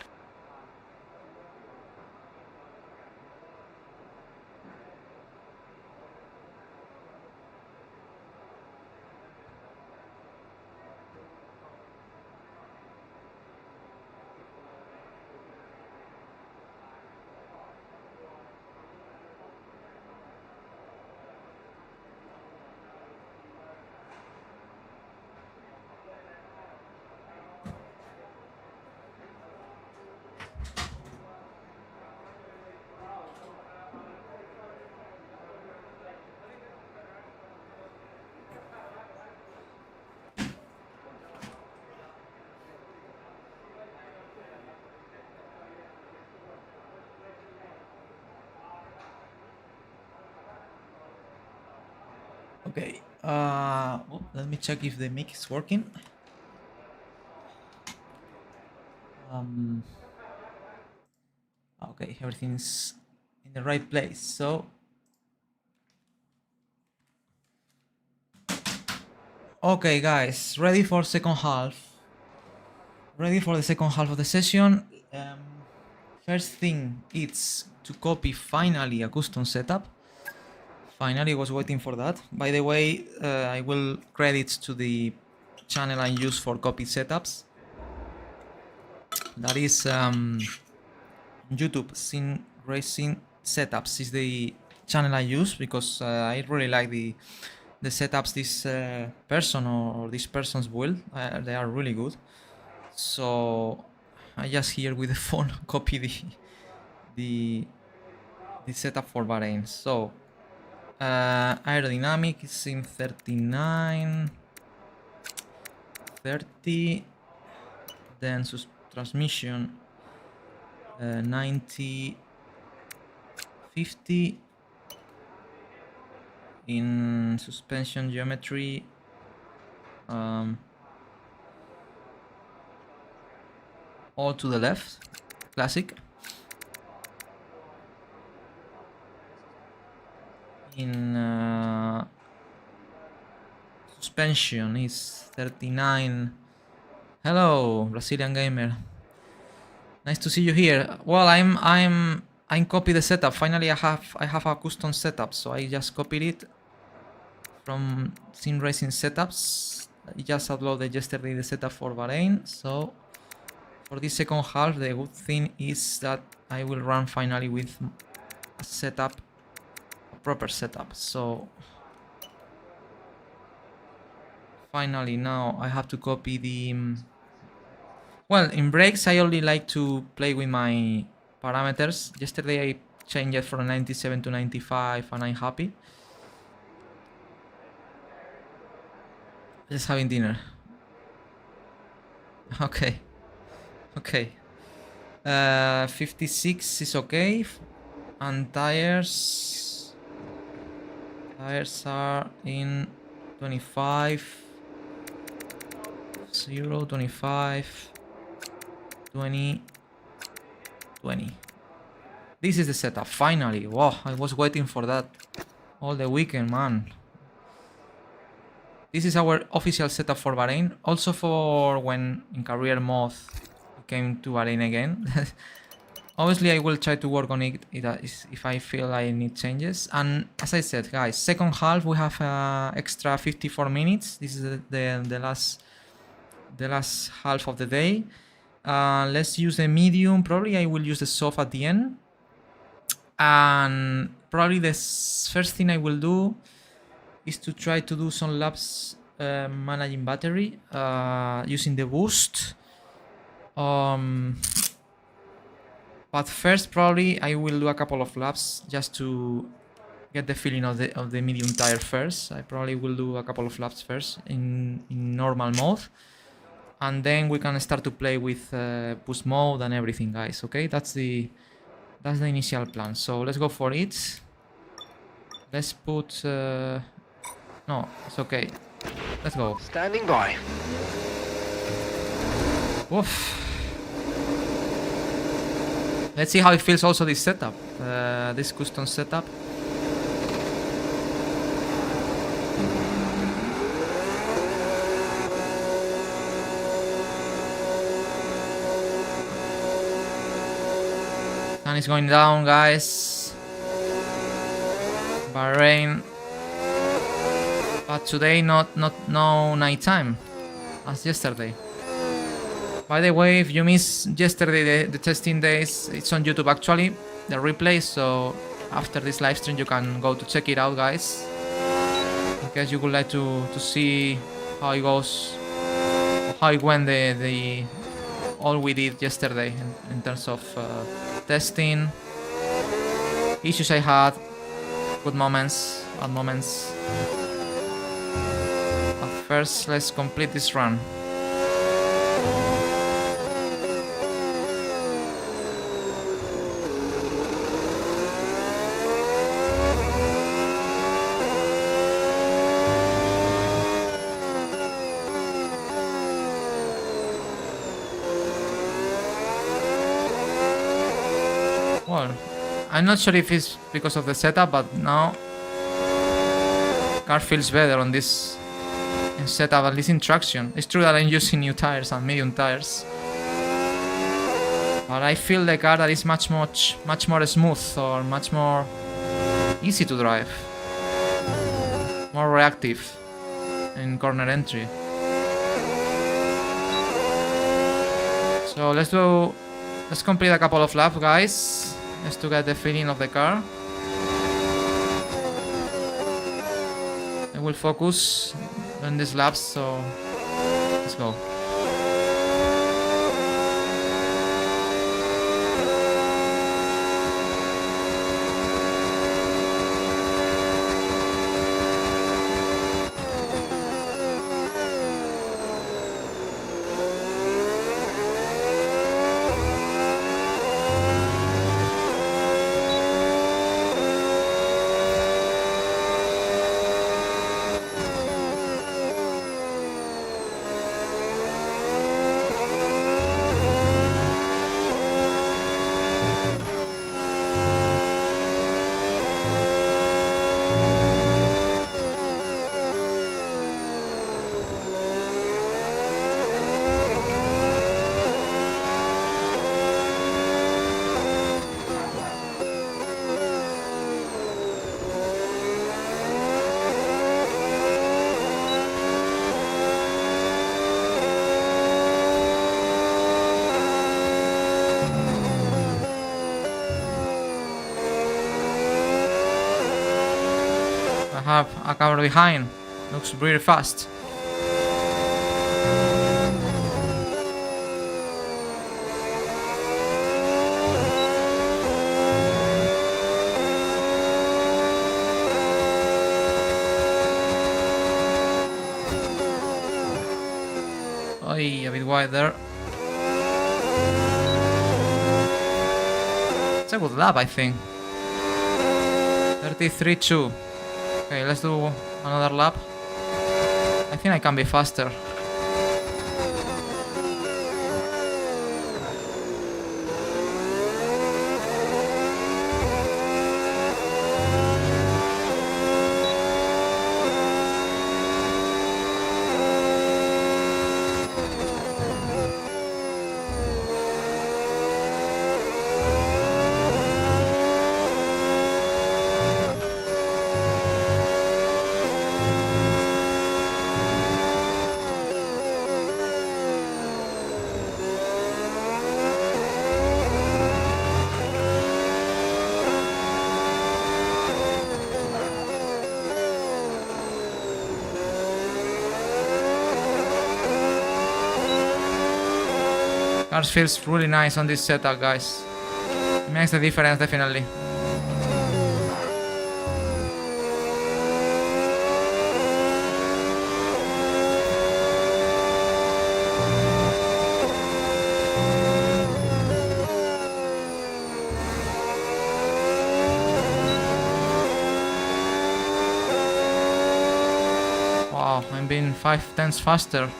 Okay. Let me check if the mic is working. Okay, everything's in the right place. So, okay, guys, ready for second half. Ready for the second half of the session. First thing is to copy finally a custom setup. Finally, I was waiting for that. By the way, I will credit to the channel I use for copy setups. That is YouTube Sim Racing Setups is the channel I use because I really like the setups this person or this person's build. They are really good. So I just here with the phone copy the setup for Bahrain. So aerodynamic is in 39, 30, then transmission 90, 50, in suspension geometry all to the left, classic, in suspension is 39. Hello, Brazilian gamer. Nice to see you here. Well, I'm copy the setup. Finally, I have a custom setup, so I just copied it from Sim Racing Setups. I just uploaded yesterday the setup for Bahrain. So for this second half, the good thing is that I will run finally with a setup, a proper setup. So finally now I have to copy the well, in brakes I only like to play with my parameters. Yesterday I changed it from 97 to 95 and I'm happy. Just having dinner. Okay. Okay. 56 is okay. And tires are in 25, 0, 25, 20, 20. This is the setup, finally. Wow, I was waiting for that all the weekend, man. This is our official setup for Bahrain. Also for when in career mode we came to Bahrain again. Obviously, I will try to work on it if I feel I need changes. And as I said, guys, second half we have extra 54 minutes. This is the last half of the day. Let's use the medium. Probably I will use the soft at the end. And probably the first thing I will do is to try to do some laps managing battery using the boost. But first probably I will do a couple of laps just to get the feeling of the medium tire first. I probably will do a couple of laps first in normal mode. And then we can start to play with boost mode and everything, guys. Okay, that's the initial plan. So let's go for it. Let's put no, it's okay. Let's go. Standing by. Oof. Let's see how it feels also this setup, this custom setup. Sun is going down, guys. Bahrain. But today no nighttime as yesterday. By the way, if you missed yesterday the testing days, it's on YouTube actually, the replay, so after this live stream you can go to check it out, guys. In case you would like to see how it goes, how it went the all we did yesterday in terms of testing, issues I had, good moments, bad moments. But first, let's complete this run. Well, I'm not sure if it's because of the setup, but now car feels better on this setup, at least in traction. It's true that I'm using new tires and medium tires, but I feel the car that is much more smooth or much more easy to drive, more reactive in corner entry. So let's complete a couple of laps, guys, just to get the feeling of the car. I will focus on these laps, so let's go. have a car behind. Looks pretty fast. Oy, a bit wide there. It's a good lap, I think. 33.2. Okay, let's do another lap. I think I can be faster. Cars feels really nice on this setup, guys. It makes the difference, definitely. Wow, I'm being 5/10 faster.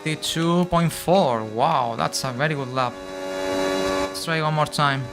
.4. Wow, that's a very good lap. Let's try one more time.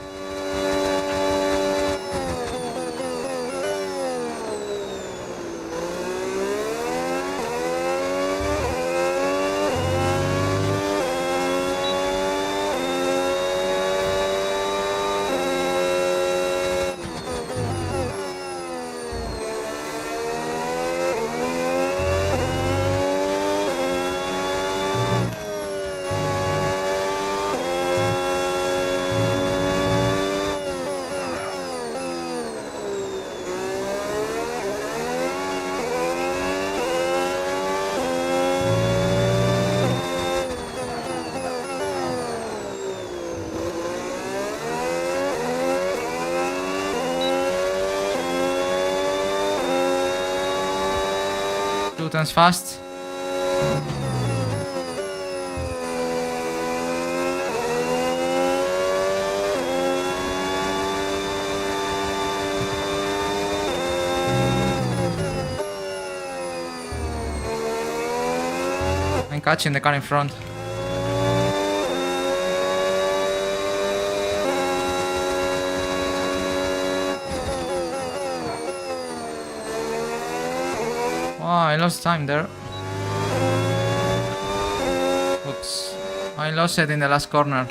Two turns fast. I'm catching the car in front. Wow, I lost time there. Oops. I lost it in the last corner.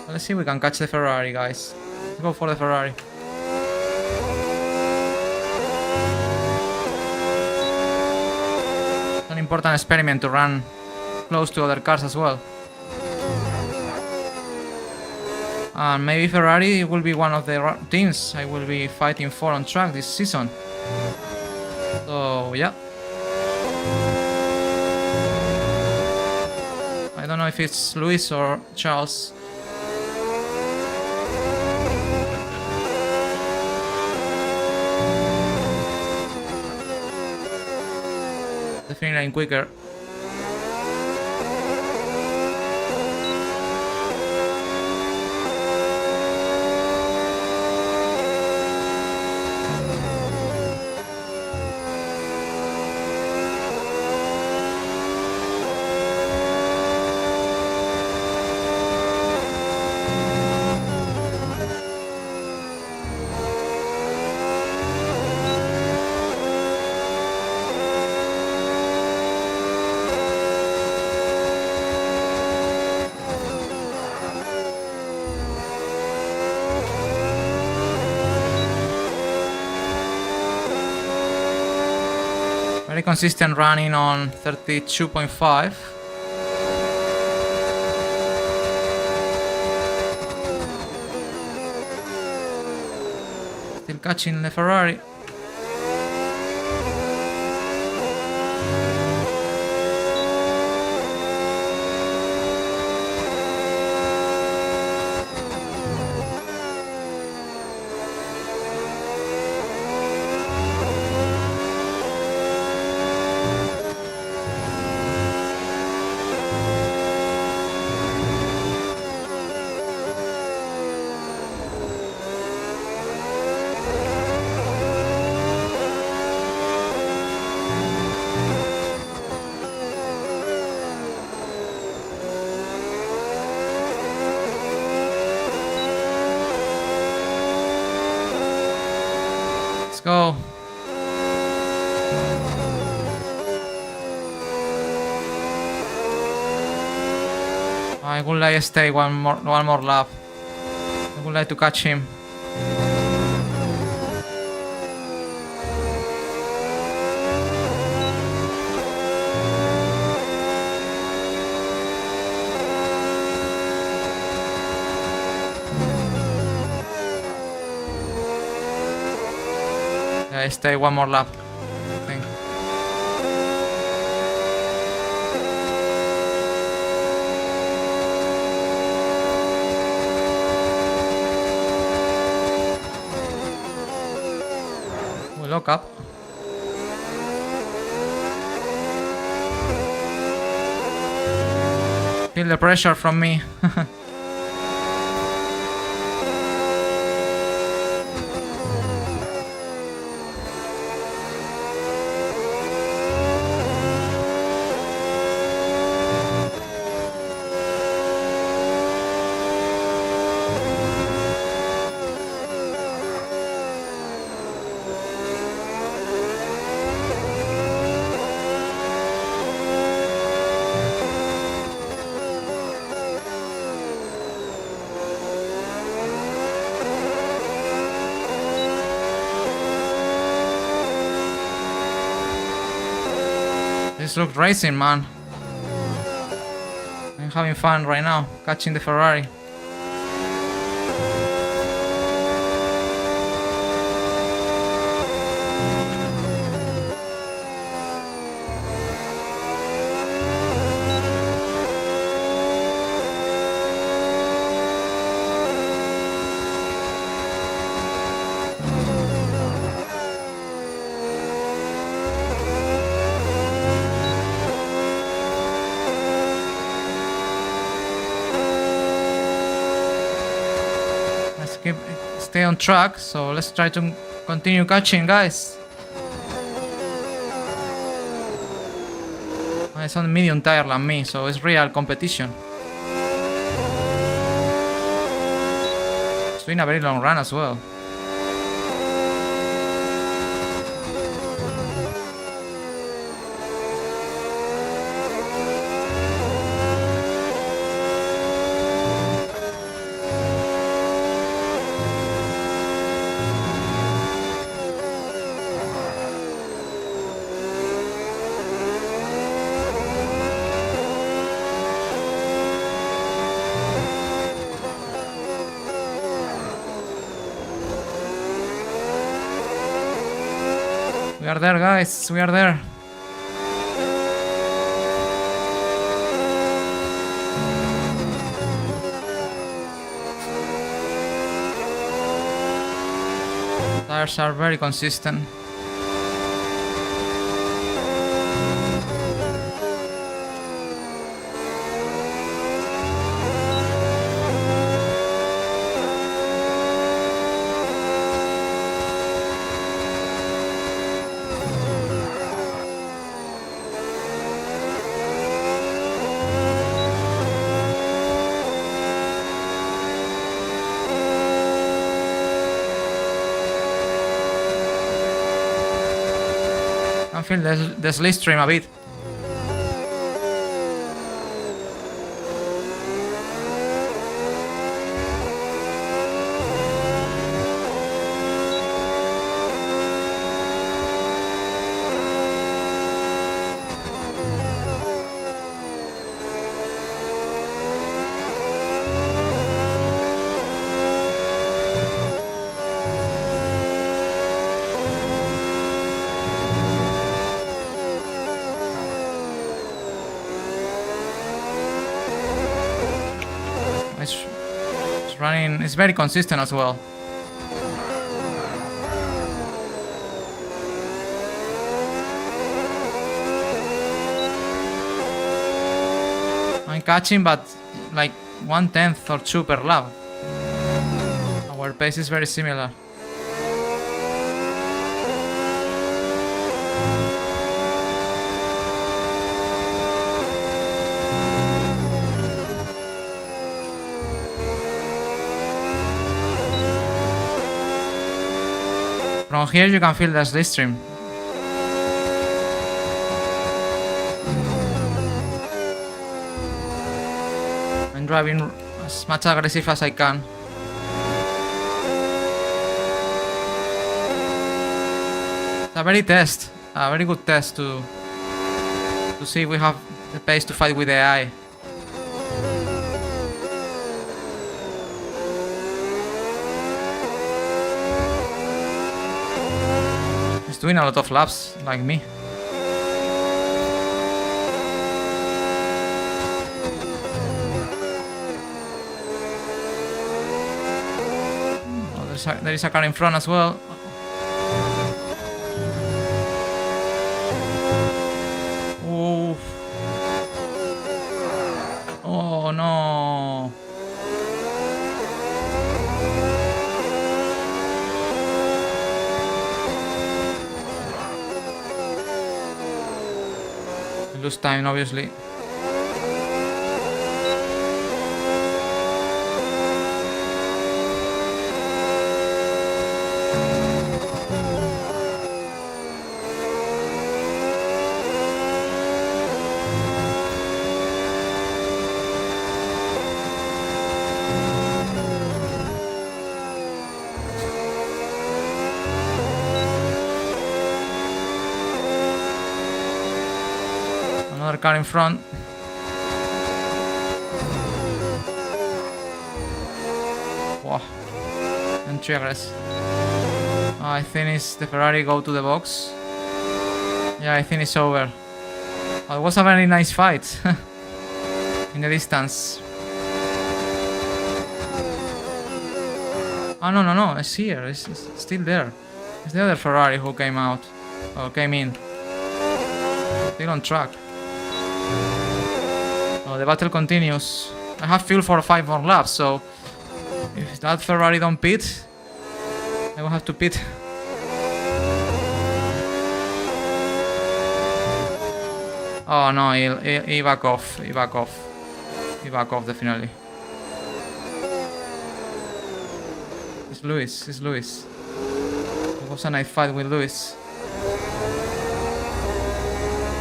Let's see if we can catch the Ferrari, guys. Let's go for the Ferrari. It's an important experiment to run close to other cars as well. And maybe Ferrari will be one of the teams I will be fighting for on track this season. So yeah. I don't know if it's Luis or Charles. Definitely I'm quicker. Very consistent running on 32.5. Still catching the Ferrari. Let's go. I would like to stay one more lap. I would like to catch him. Yeah, stay one more lap, I think. We lock up. Feel the pressure from me. This looks racing, man. I'm having fun right now, catching the Ferrari. Stay on track, so let's try to continue catching, guys. It's on the medium tire like me, so it's real competition. It's been a very long run as well. We are there, guys. We are there. Tires are very consistent. I feel the slipstream a bit. It's very consistent as well. I'm catching, but like 1/10 or 2 per lap. Our pace is very similar. From here you can feel the slipstream. I'm driving as much aggressive as I can. It's a very good test to see if we have the pace to fight with AI. He's doing a lot of laps, like me. Oh, there is a car in front as well. Oh. Oh no. Lose time, obviously. Another car in front. Wow. Entry aggressive. I think it's the Ferrari go to the box. Yeah, I think it's over. It was a very nice fight in the distance. Oh no, it's here. It's still there. It's the other Ferrari who came out or came in. Still on track. Oh, the battle continues. I have fuel for 5 more laps, so if that Ferrari don't pit, I will have to pit. Oh no, he back off. He back off. He back off definitely. It's Lewis. It's Lewis. It was a nice fight with Lewis.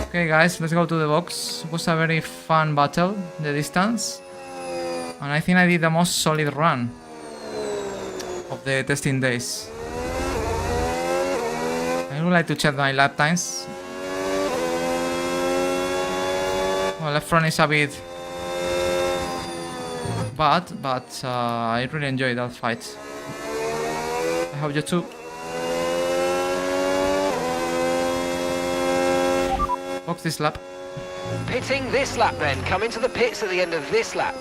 Okay guys, let's go to the box. It was a very fun battle, the distance. And I think I did the most solid run of the testing days. I would like to check my lap times. Well, left front is a bit bad, but I really enjoyed that fight. I hope you too. Box this lap. Pitting this lap then. Come into the pits at the end of this lap.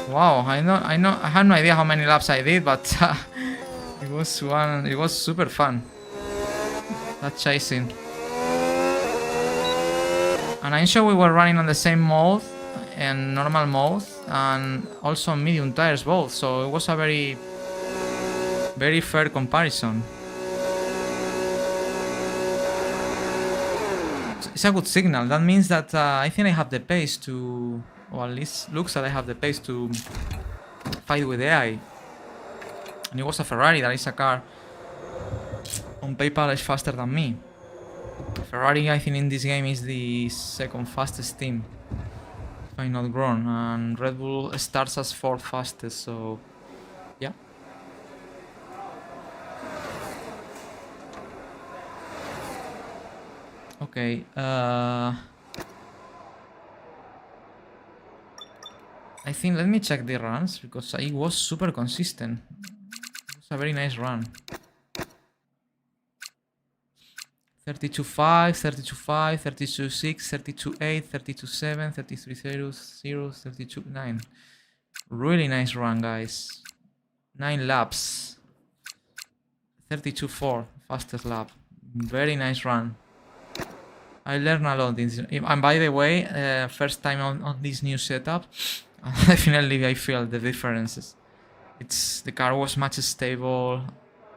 Wow, I had no idea how many laps I did, but it was super fun. That chasing. And I'm sure we were running on the same mode and normal mode and also medium tires both, so it was a very fair comparison. It's a good signal. That means that I think I have the pace to, or at least looks that I have the pace to fight with AI. And it was a Ferrari, that is a car on paper is faster than me. Ferrari, I think in this game is the second fastest team, if I'm not wrong, and Red Bull starts as 4th fastest, so yeah. Okay, I think, let me check the runs, because it was super consistent. It was a very nice run. 32.5, 32.5, 32.6, 32.8, 32.7, 33.0, 32.9. Really nice run, guys. 9 laps. 32.4, fastest lap. Very nice run. I learned a lot. And by the way, first time on this new setup, definitely I feel the differences. The car was much stable.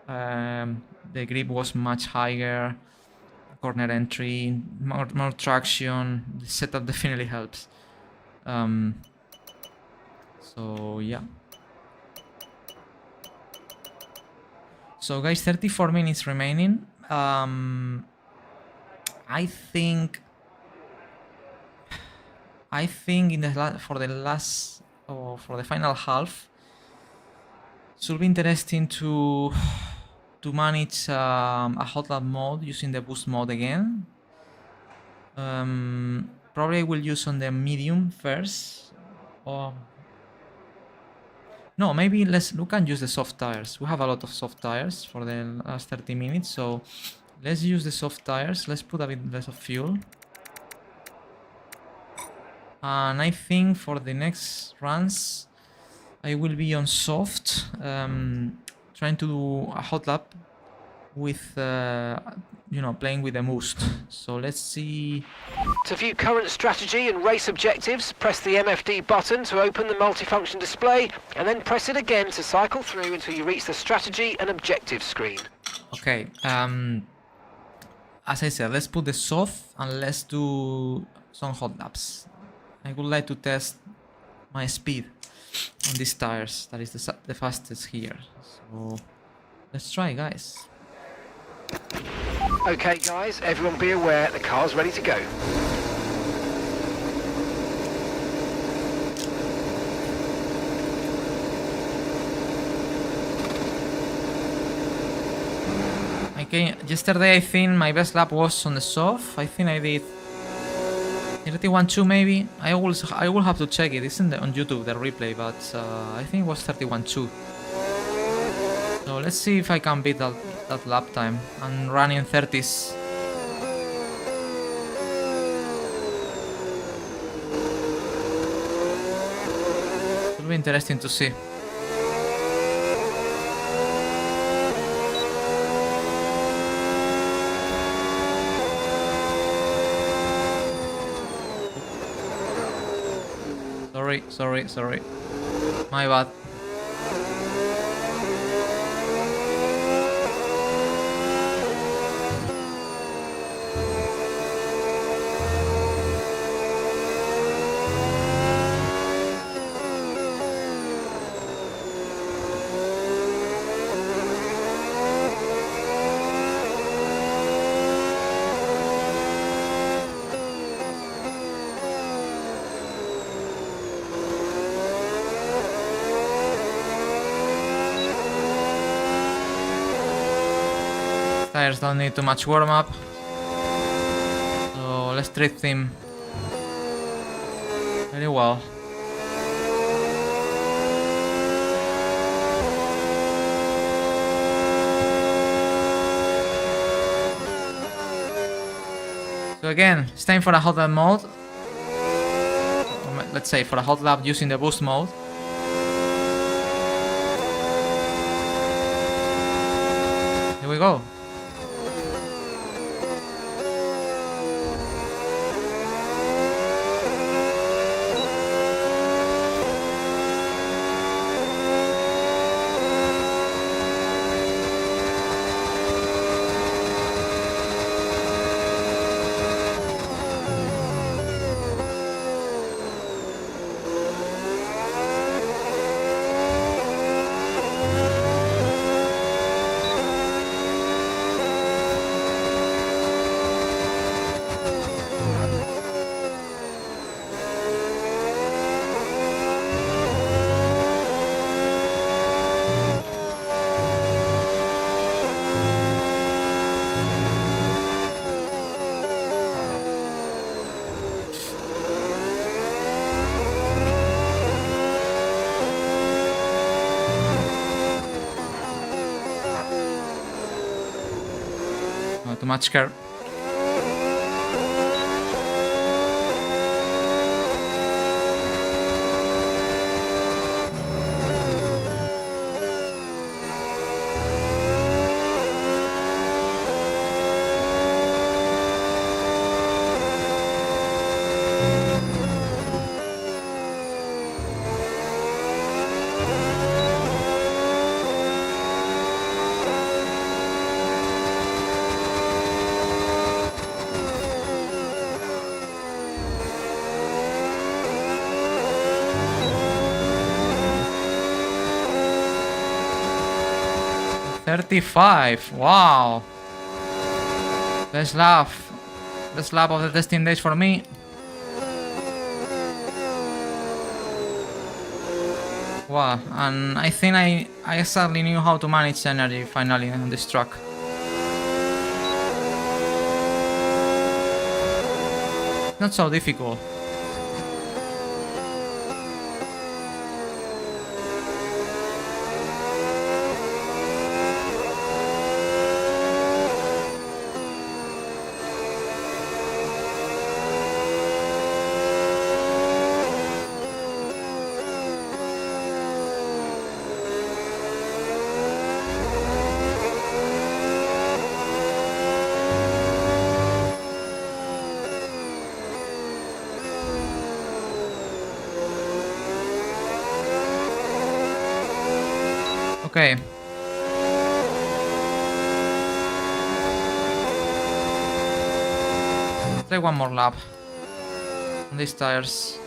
The grip was much higher. Corner entry, more traction. The setup definitely helps. So yeah. So guys, 34 minutes remaining. I think in the for the final half, should be interesting to manage a hot lap mode using the boost mode again. Probably I will use on the medium first. Or no, maybe we can use the soft tires. We have a lot of soft tires for the last 30 minutes, so let's use the soft tires. Let's put a bit less of fuel. And I think for the next runs, I will be on soft, trying to do a hot lap with, playing with the boost. So let's see. To view current strategy and race objectives, press the MFD button to open the multifunction display, and then press it again to cycle through until you reach the strategy and objectives screen. Okay, as I said, let's put the soft and let's do some hot laps. I would like to test my speed on these tires. That is the fastest here. So let's try, guys. Okay guys, everyone be aware, the car's ready to go. Okay, yesterday I think my best lap was on the soft. I think I did 31.2 maybe. I will have to check it. It's on YouTube, the replay, but I think it was 31.2. So let's see if I can beat that lap time and run in 30s. It'll be interesting to see. Sorry. My bad. Tires don't need too much warm up, so let's treat them very well. So again, it's time for a hot lap mode. Let's say for a hot lap using the boost mode. Here we go. Not too much care. 35. Wow. Best lap of the testing days for me. Wow, and I think I exactly knew how to manage energy finally on this truck. Not so difficult. Okay. Try one more lap on these tires.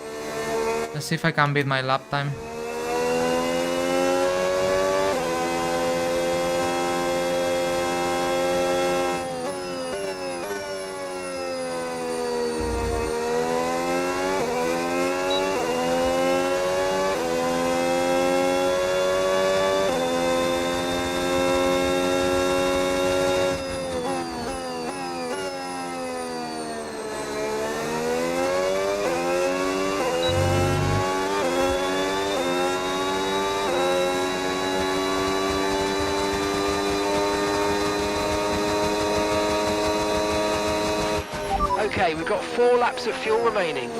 Let's see if I can beat my lap time. Okay, we've got 4 laps of fuel remaining.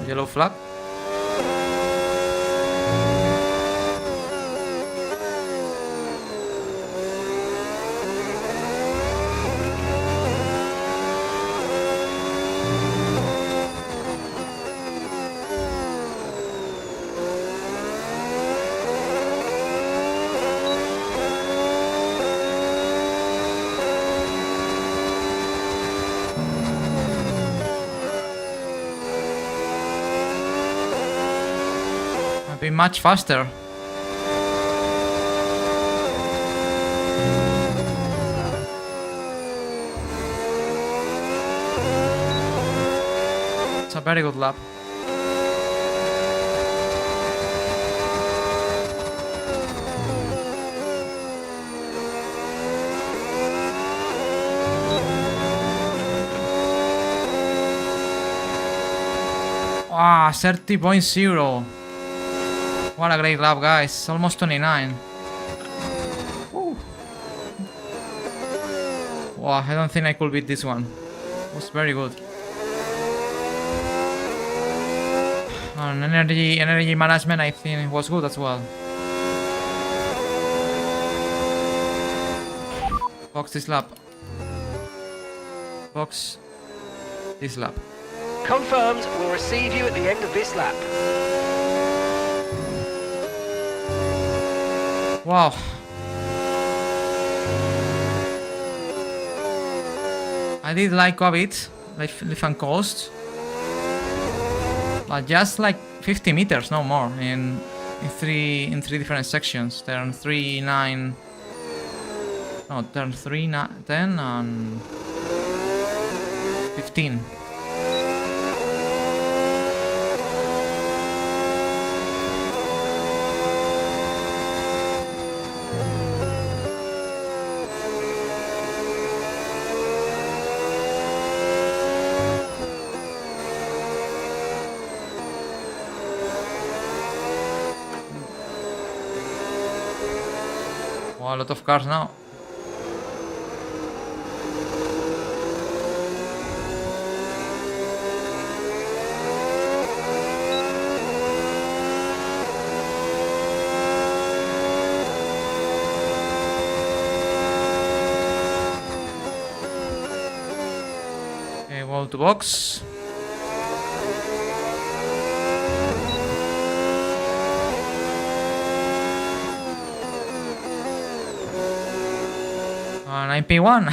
Yellow flag. Be much faster. It's a very good lap. Ah, 30.0. What a great lap, guys. Almost 29. Woo. Wow, I don't think I could beat this one. It was very good. And energy management, I think it was good as well. Box this lap. Box this lap. Confirmed, we'll receive you at the end of this lap. Wow. I did like a bit, like lift and coast, but just like 50 meters, no more, in three different sections. Turn 3, 9, no, turn 3, 10, and 15. A lot of cars now. Okay, wall to box. And I P1.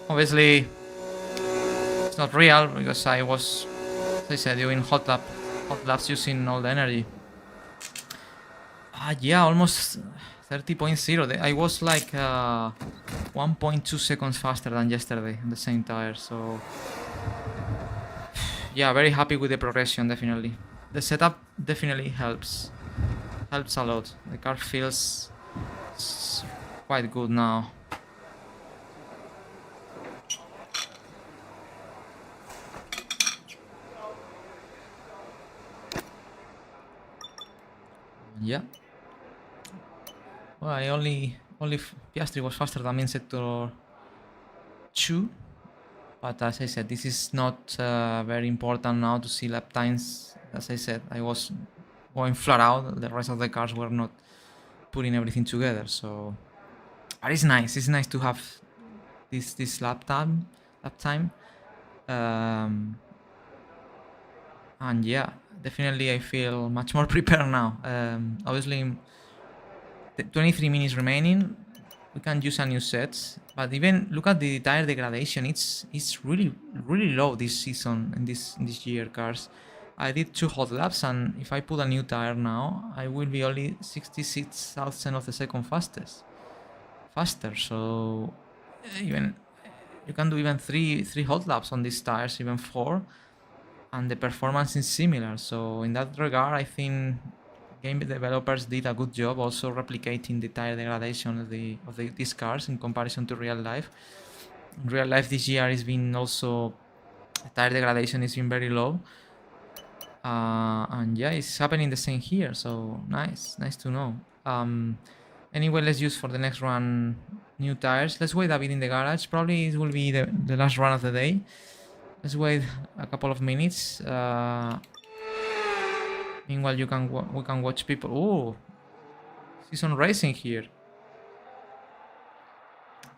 Obviously, it's not real because I was, as I said, doing hot laps using all the energy. Yeah, almost 30.0. I was like 1.2 seconds faster than yesterday on the same tire. So yeah, very happy with the progression. Definitely, the setup definitely helps a lot. The car feels quite good now. Yeah. Well, I only Piastri was faster than me in sector 2, but as I said, this is not very important now to see lap times. As I said, I was going flat out. The rest of the cars were not putting everything together. So, but it's nice. It's nice to have this lap time. And yeah, definitely I feel much more prepared now. Obviously, 23 minutes remaining. We can use a new set, but even look at the tire degradation. It's really low this season in this year cars. I did 2 hot laps, and if I put a new tire now, I will be only 66,000 of the second faster. So even you can do even three hot laps on these tires, even 4, and the performance is similar. So in that regard, I think game developers did a good job also replicating the tire degradation of these cars in comparison to real life. In real life this year has been also, tire degradation has been very low. And yeah, it's happening the same here, so nice to know. Anyway, let's use for the next run new tires. Let's wait a bit in the garage. Probably it will be the last run of the day. Let's wait a couple of minutes. Meanwhile, we can watch people. Oh, see some racing here.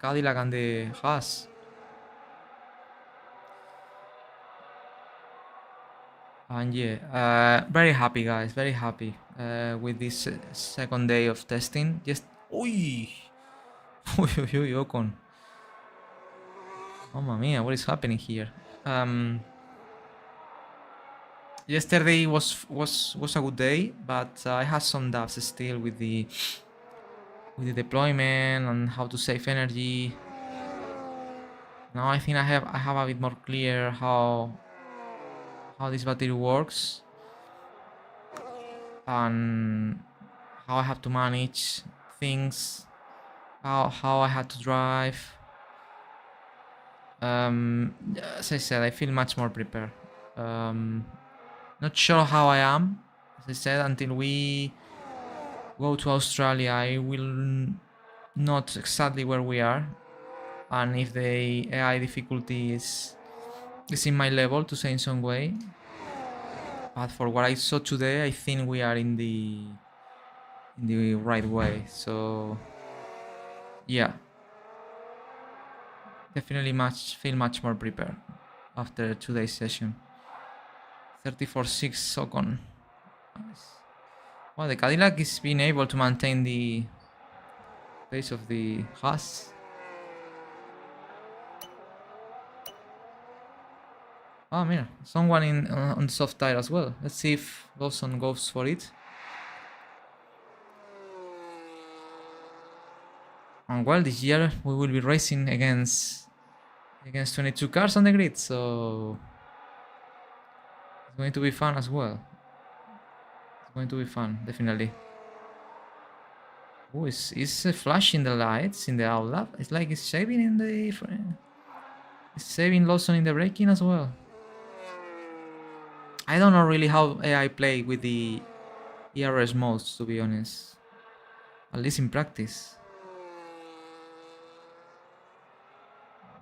Cadillac and the Haas. And yeah, very happy, guys. Very happy with this second day of testing. Just oi, Ocon. Mamma mia, what is happening here? Yesterday was a good day, but I had some doubts still with the deployment and how to save energy. Now I think I have a bit more clear how this battery works and how I have to manage things, how I had to drive. As I said, I feel much more prepared. Not sure how I am. As I said, until we go to Australia, I will not exactly where we are, and if the AI difficulty is in my level, to say in some way. But for what I saw today, I think we are in the right way. So yeah, definitely feel much more prepared after today's session. 34.6 Ocon. Nice. Well, the Cadillac is being able to maintain the pace of the Haas. Oh, man, someone on soft tire as well. Let's see if Lawson goes for it. And well, this year we will be racing against 22 cars on the grid, so it's going to be fun as well. It's going to be fun, definitely. Oh, it's flashing the lights in the outlap. It's like it's saving it's saving Lawson in the braking as well. I don't know really how AI play with the ERS modes, to be honest. At least in practice.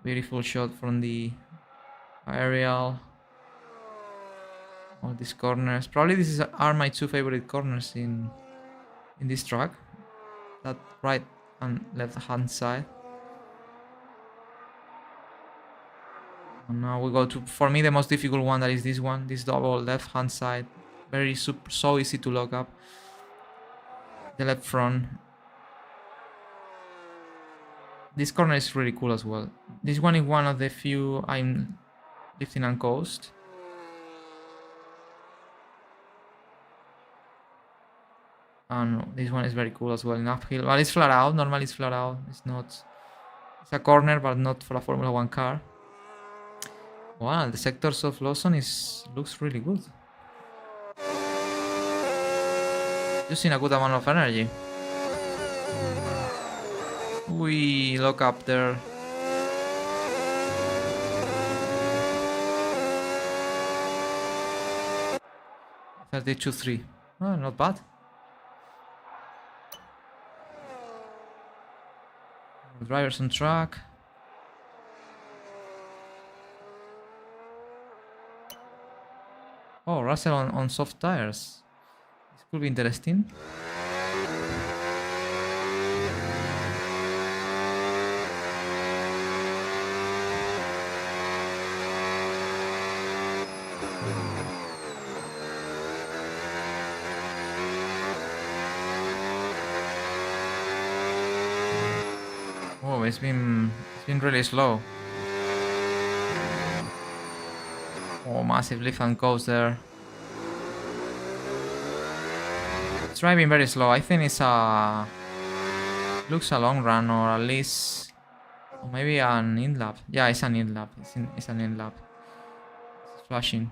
Beautiful shot from the aerial. All these corners. Probably are my 2 favorite corners in this track. That right and left hand side. And now we go to, for me, the most difficult one, that is this one. This double left hand side. So easy to lock up. The left front. This corner is really cool as well. This one is one of the few I'm lifting on coast. And this one is very cool as well in uphill. But it's flat out. Normally it's flat out. It's not. It's a corner, but not for a Formula 1 car. Wow, the sectors of Lawson looks really good. Using a good amount of energy. We lock up there. $32.3. Oh, not bad. Drivers on track. Oh, Russell on soft tires. This could be interesting. Oh, it's been really slow. Oh, massive lift and coast there. It's driving very slow. I think it's looks a long run, or at least, or maybe an in lap. Yeah, it's an in lap. It's an in lap. It's flashing.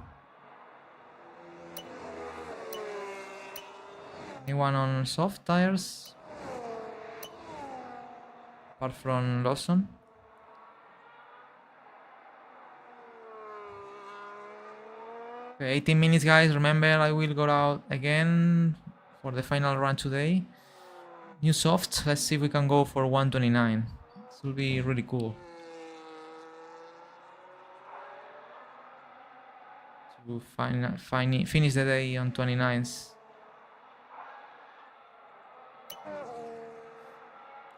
Anyone on soft tires? Apart from Lawson. Okay, 18 minutes, guys. Remember, I will go out again for the final run today. New soft. Let's see if we can go for 129. This will be really cool. To finish the day on 29s.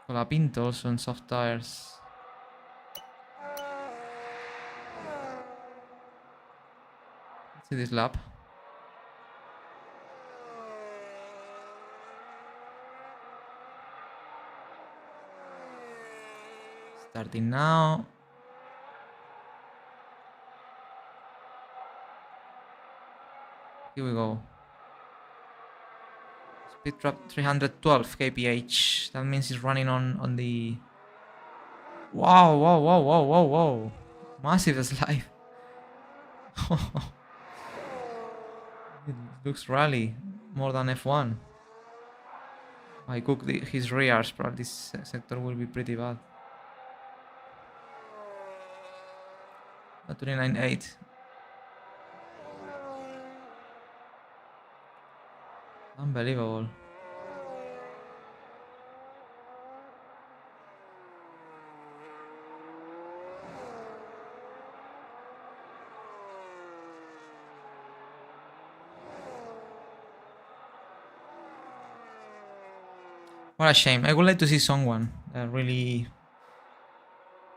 Colapinto also on soft tires. Let's see this lap. Starting now. Here we go. Speed trap 312 kph. That means it's running on the. Wow, wow, wow, wow, wow, wow. Massive slide. It looks rally more than F1. I cooked his rears, but this sector will be pretty bad. 29.8. Unbelievable. What a shame. I would like to see someone really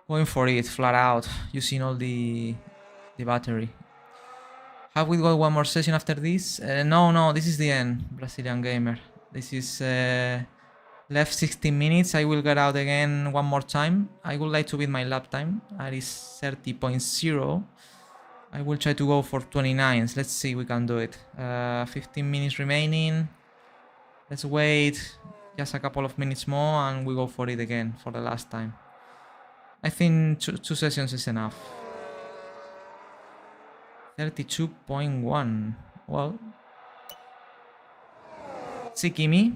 going for it flat out, using all the battery. Have we got one more session after this? No, this is the end, Brazilian gamer. This is left 16 minutes. I will get out again one more time. I would like to beat my lap time. That is 30.0. I will try to go for 29s. Let's see if we can do it. 15 minutes remaining. Let's wait just a couple of minutes more and we go for it again for the last time. I think two sessions is enough. 32.1. Well, Tsikimi.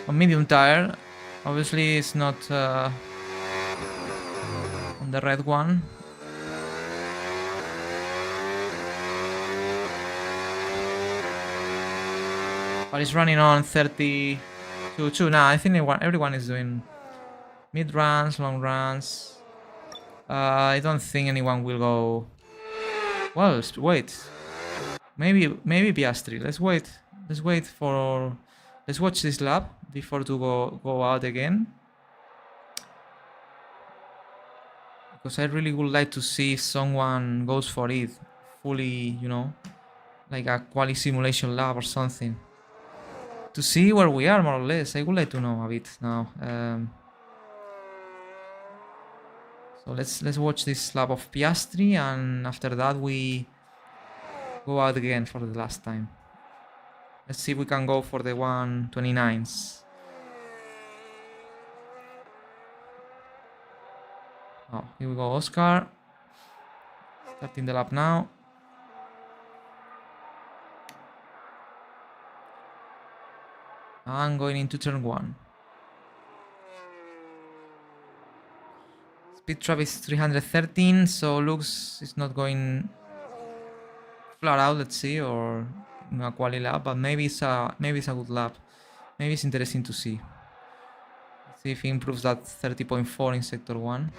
A medium tire. Obviously, it's not on the red one. But it's running on 32.2 now. I think everyone is doing mid runs, long runs. I don't think anyone will go. Well, wait. Maybe Piastri. Let's wait. Let's watch this lap before to go out again. Because I really would like to see if someone goes for it fully, you know, like a quali simulation lab or something, to see where we are more or less. I would like to know a bit now. So let's watch this lap of Piastri, and after that we go out again for the last time. Let's see if we can go for the 129s. Oh, here we go, Oscar. Starting the lap now. And going into turn 1. Speed trap is 313, so looks it's not going flat out, let's see, or in a quali lap, but maybe it's a good lap. Maybe it's interesting to see. Let's see if he improves that 30.4 in sector 1.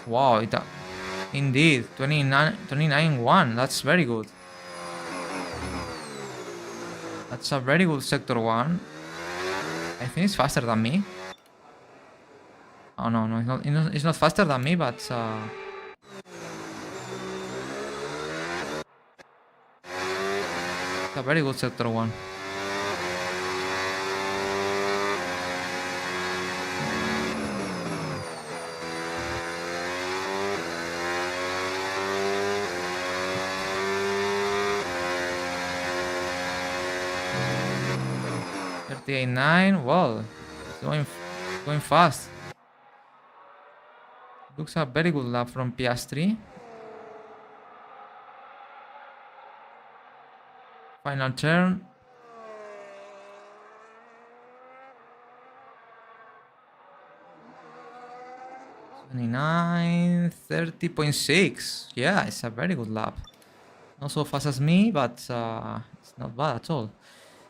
Wow, indeed, 29.1, that's very good. That's a very good sector 1. I think it's faster than me. Oh no, it's not faster than me, but it's a very good sector 1. .9, well, it's going fast. Looks a very good lap from Piastri. Final turn. .29, 30.6. Yeah, it's a very good lap. Not so fast as me, but it's not bad at all.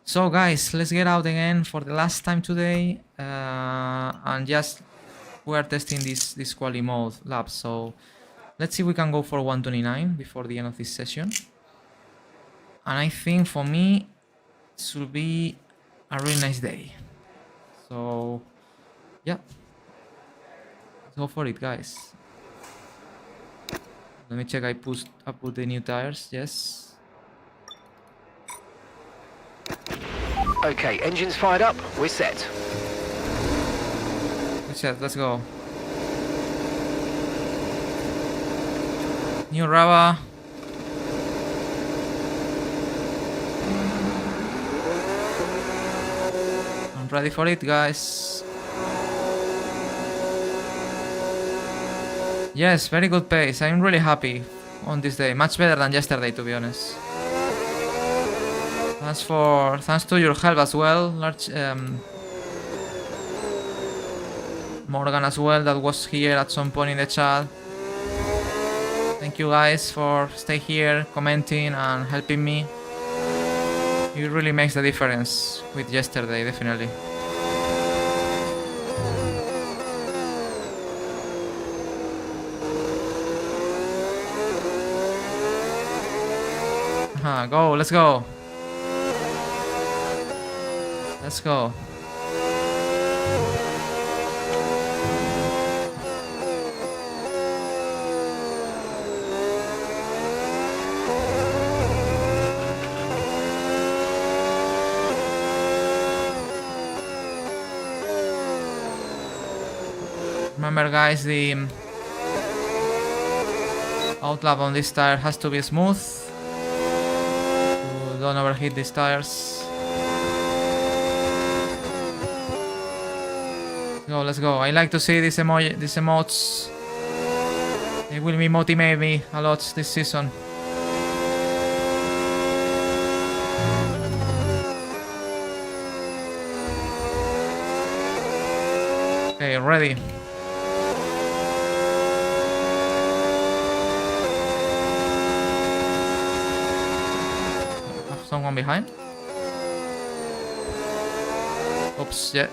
So guys, let's get out again for the last time today, and just we are testing this quali mode lap. So let's see if we can go for 129 before the end of this session. And I think for me it should be a really nice day. So yeah, let's go for it, guys. Let me check. I put the new tires. Yes. Okay, engines fired up, we're set. Let's go. New rubber. I'm ready for it, guys. Yes, very good pace. I'm really happy on this day. Much better than yesterday, to be honest. Thanks to your help as well, Morgan as well, that was here at some point in the chat. Thank you guys for stay here, commenting and helping me. It really makes the difference with yesterday, definitely. Go, let's go. Let's go. Remember guys, the outlap on this tire has to be smooth. So don't overheat these tires. Let's go. I like to see these emotes. They will motivate me a lot this season. Okay, ready. Have someone behind? Oops, yeah.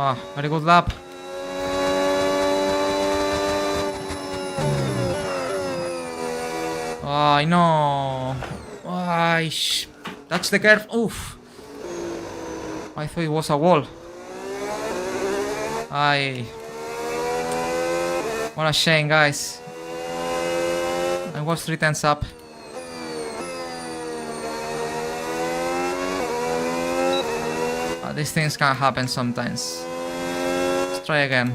Ah, very good lap. Oh, no. Oh, that's the curve. Oof. I thought it was a wall. What a shame, guys. I was 3 tenths up. These things can happen sometimes. Let's try again.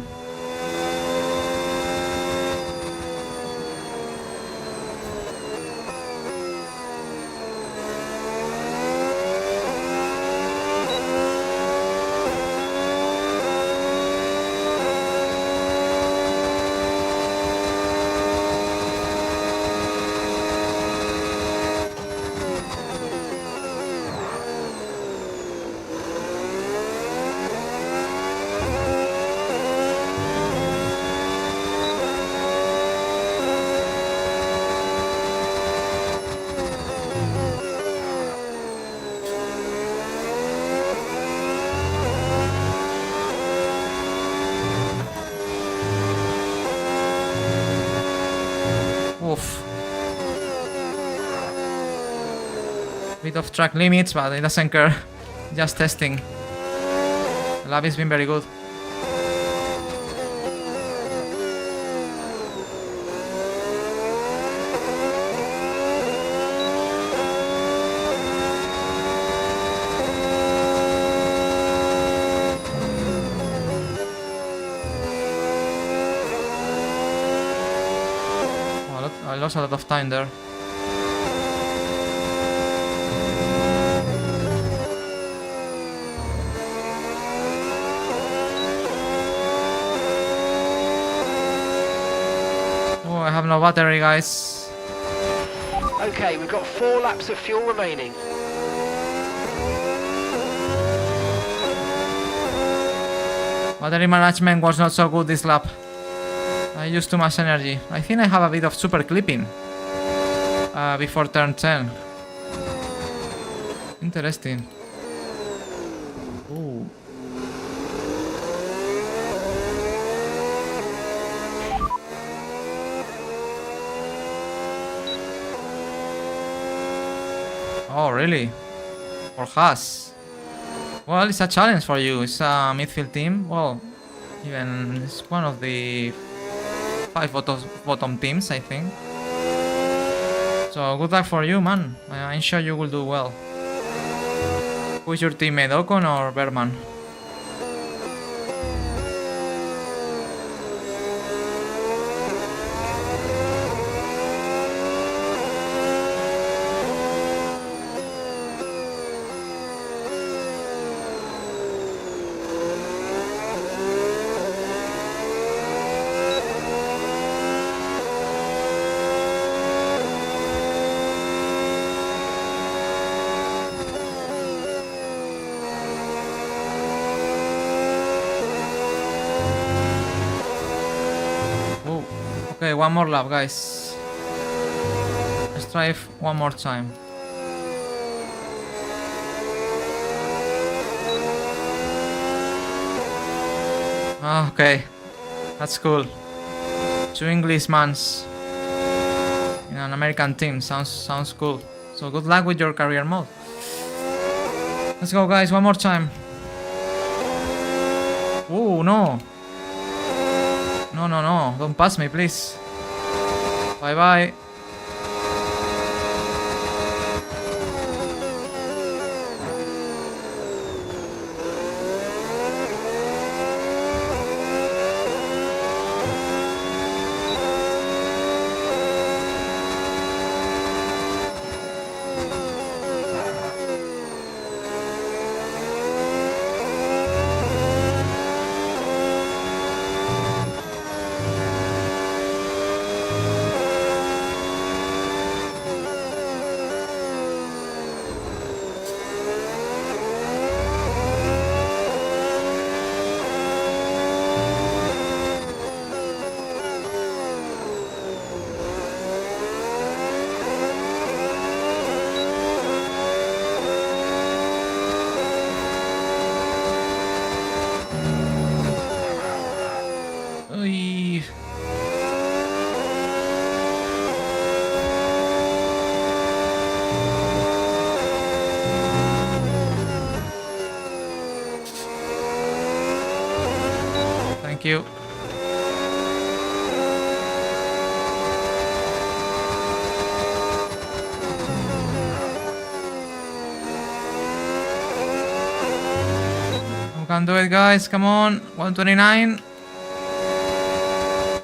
Oof. Bit of track limits, but it doesn't care. Just testing. The lab has been very good. I lost a lot of time there. Oh, I have no battery, guys. Okay, we've got 4 laps of fuel remaining. Battery management was not so good this lap. I used too much energy. I think I have a bit of super clipping before turn 10. Interesting. Ooh. Oh, really? For Haas? Well, it's a challenge for you. It's a midfield team. Well, even it's one of the 5 bottom teams, I think. So good luck for you, man. I'm sure you will do well. Who's your teammate, Ocon or Berman? Okay, one more lap, guys. Let's try it one more time. Okay, that's cool. 2 Englishmans in an American team sounds cool. So good luck with your career mode. Let's go, guys, one more time. Oh no! No, don't pass me, please. Bye bye. Thank you. We can do it, guys. Come on. 129.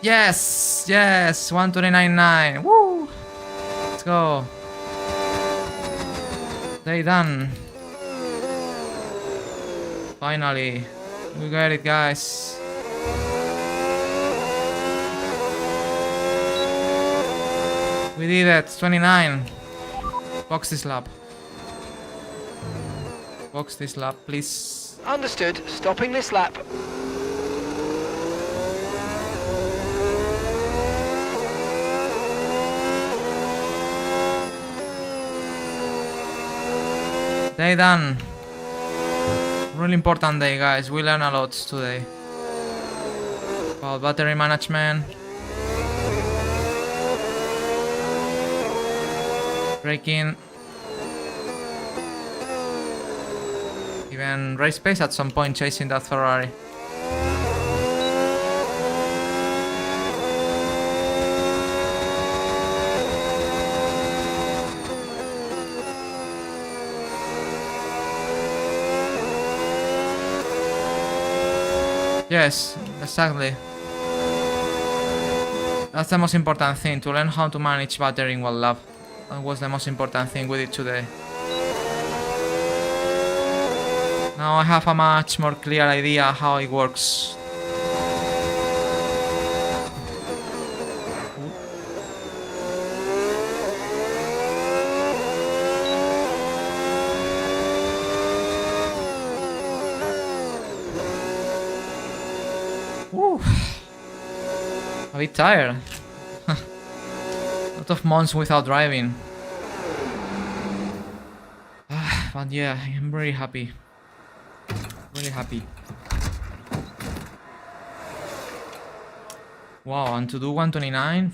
Yes. Yes. 129.9. Woo. Let's go. They done. Finally. We got it, guys. We did it. 29. Box this lap. Box this lap, please. Understood. Stopping this lap. Day done. Really important day, guys. We learn a lot today about battery management, braking, even race pace at some point, chasing that Ferrari. Yes, exactly. That's the most important thing, to learn how to manage battery in one lap. That was the most important thing we did today. Now I have a much more clear idea how it works. Woo. A bit tired. A lot of months without driving. But yeah, I'm very happy. Really happy. Wow, and to do 129,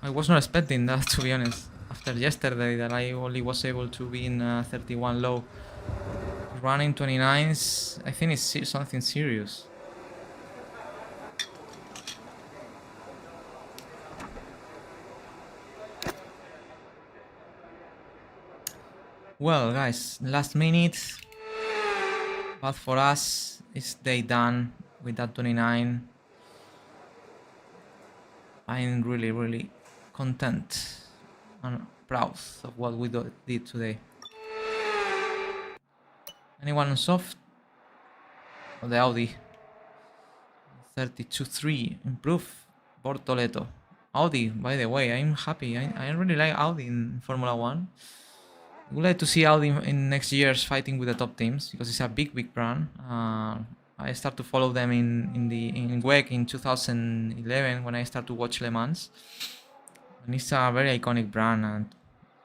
I was not expecting that, to be honest. After yesterday, that I only was able to be in 31 low. Running 29s, I think it's something serious. Well, guys, last minute. But for us, it's day done with that 29. I'm really, really content and proud of what we did today. Anyone on soft? Oh, the Audi. 32.3. Improve. Bortoleto. Audi, by the way, I'm happy. I really like Audi in Formula 1. I would like to see Audi in next years fighting with the top teams, because it's a big brand. I start to follow them in WEC in 2011 when I start to watch Le Mans, and it's a very iconic brand. And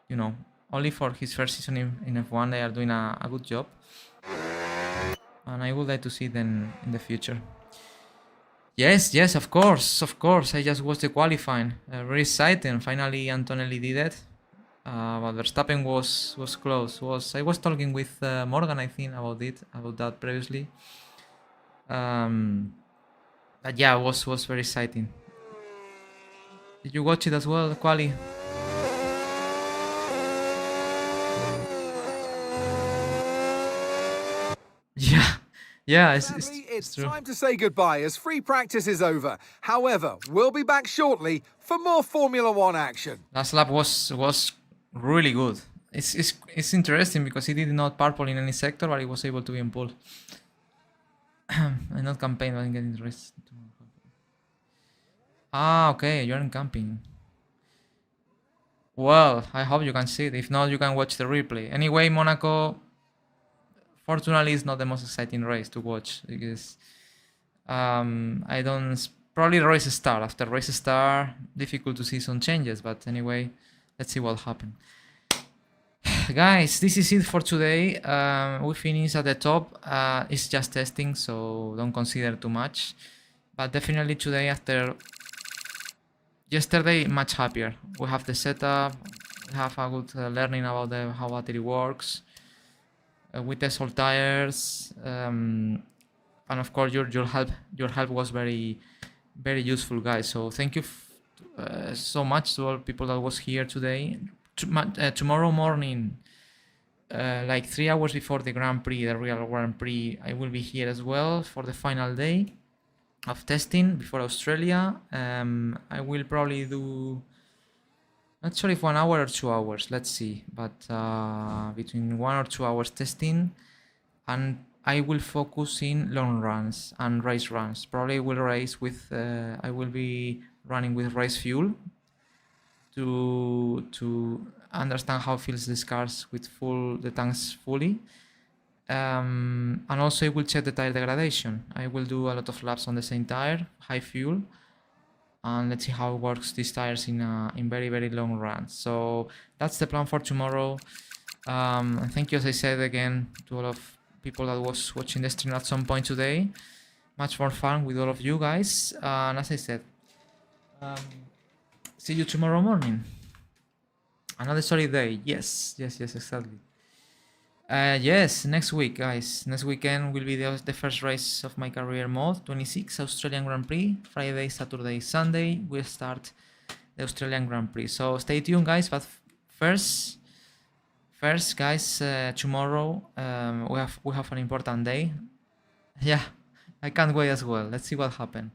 you know, only for his first season in F1, they are doing a good job, and I would like to see them in the future. Yes, of course. I just watched the qualifying. Very exciting. Finally, Antonelli did it. But Verstappen was close. I was talking with Morgan, I think, about that previously. But yeah, it was very exciting. Did you watch it as well, quali? Yeah, it's true. time to say goodbye as free practice is over. However, we'll be back shortly for more Formula One action. Last lap was really good. It's interesting because he did not purple in any sector, but he was able to be in pole. And not campaign, but getting the race. Ah, okay, you're in camping. Well, I hope you can see it. If not, you can watch the replay. Anyway, Monaco, fortunately, is not the most exciting race to watch because probably race start. After race start, difficult to see some changes. But anyway, let's see what happened. Guys, this is it for today. We finished at the top. It's just testing, so don't consider too much. But definitely today, after yesterday, much happier. We have the setup. We have a good learning about how battery works. We test all tires. and of course your help was very useful, guys. So thank you so much to all people that was here today. Tomorrow morning, like 3 hours before the Grand Prix, the real Grand Prix, I will be here as well for the final day of testing before Australia. I will probably do, not sure if 1 hour or 2 hours, let's see, but between 1 or 2 hours testing, and I will focus in long runs and race runs. Probably will race with, I will be running with race fuel to understand how feels the cars with the tanks fully. And also I will check the tire degradation. I will do a lot of laps on the same tire, high fuel, and let's see how it works these tires in very long runs. So that's the plan for tomorrow. And thank you, as I said again, to all of people that was watching the stream at some point today. Much more fun with all of you guys, and as I said, see you tomorrow morning. Another solid day. Yes, exactly. Yes, next week, guys. Next weekend will be the first race of my career mode, 26 Australian Grand Prix. Friday, Saturday, Sunday we'll start the Australian Grand Prix. So stay tuned, guys. But first, guys, tomorrow we have an important day. Yeah, I can't wait as well. Let's see what happens.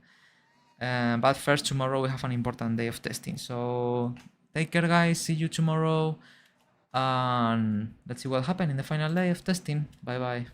But first, tomorrow we have an important day of testing. So take care, guys. See you tomorrow. And let's see what happens in the final day of testing. Bye bye.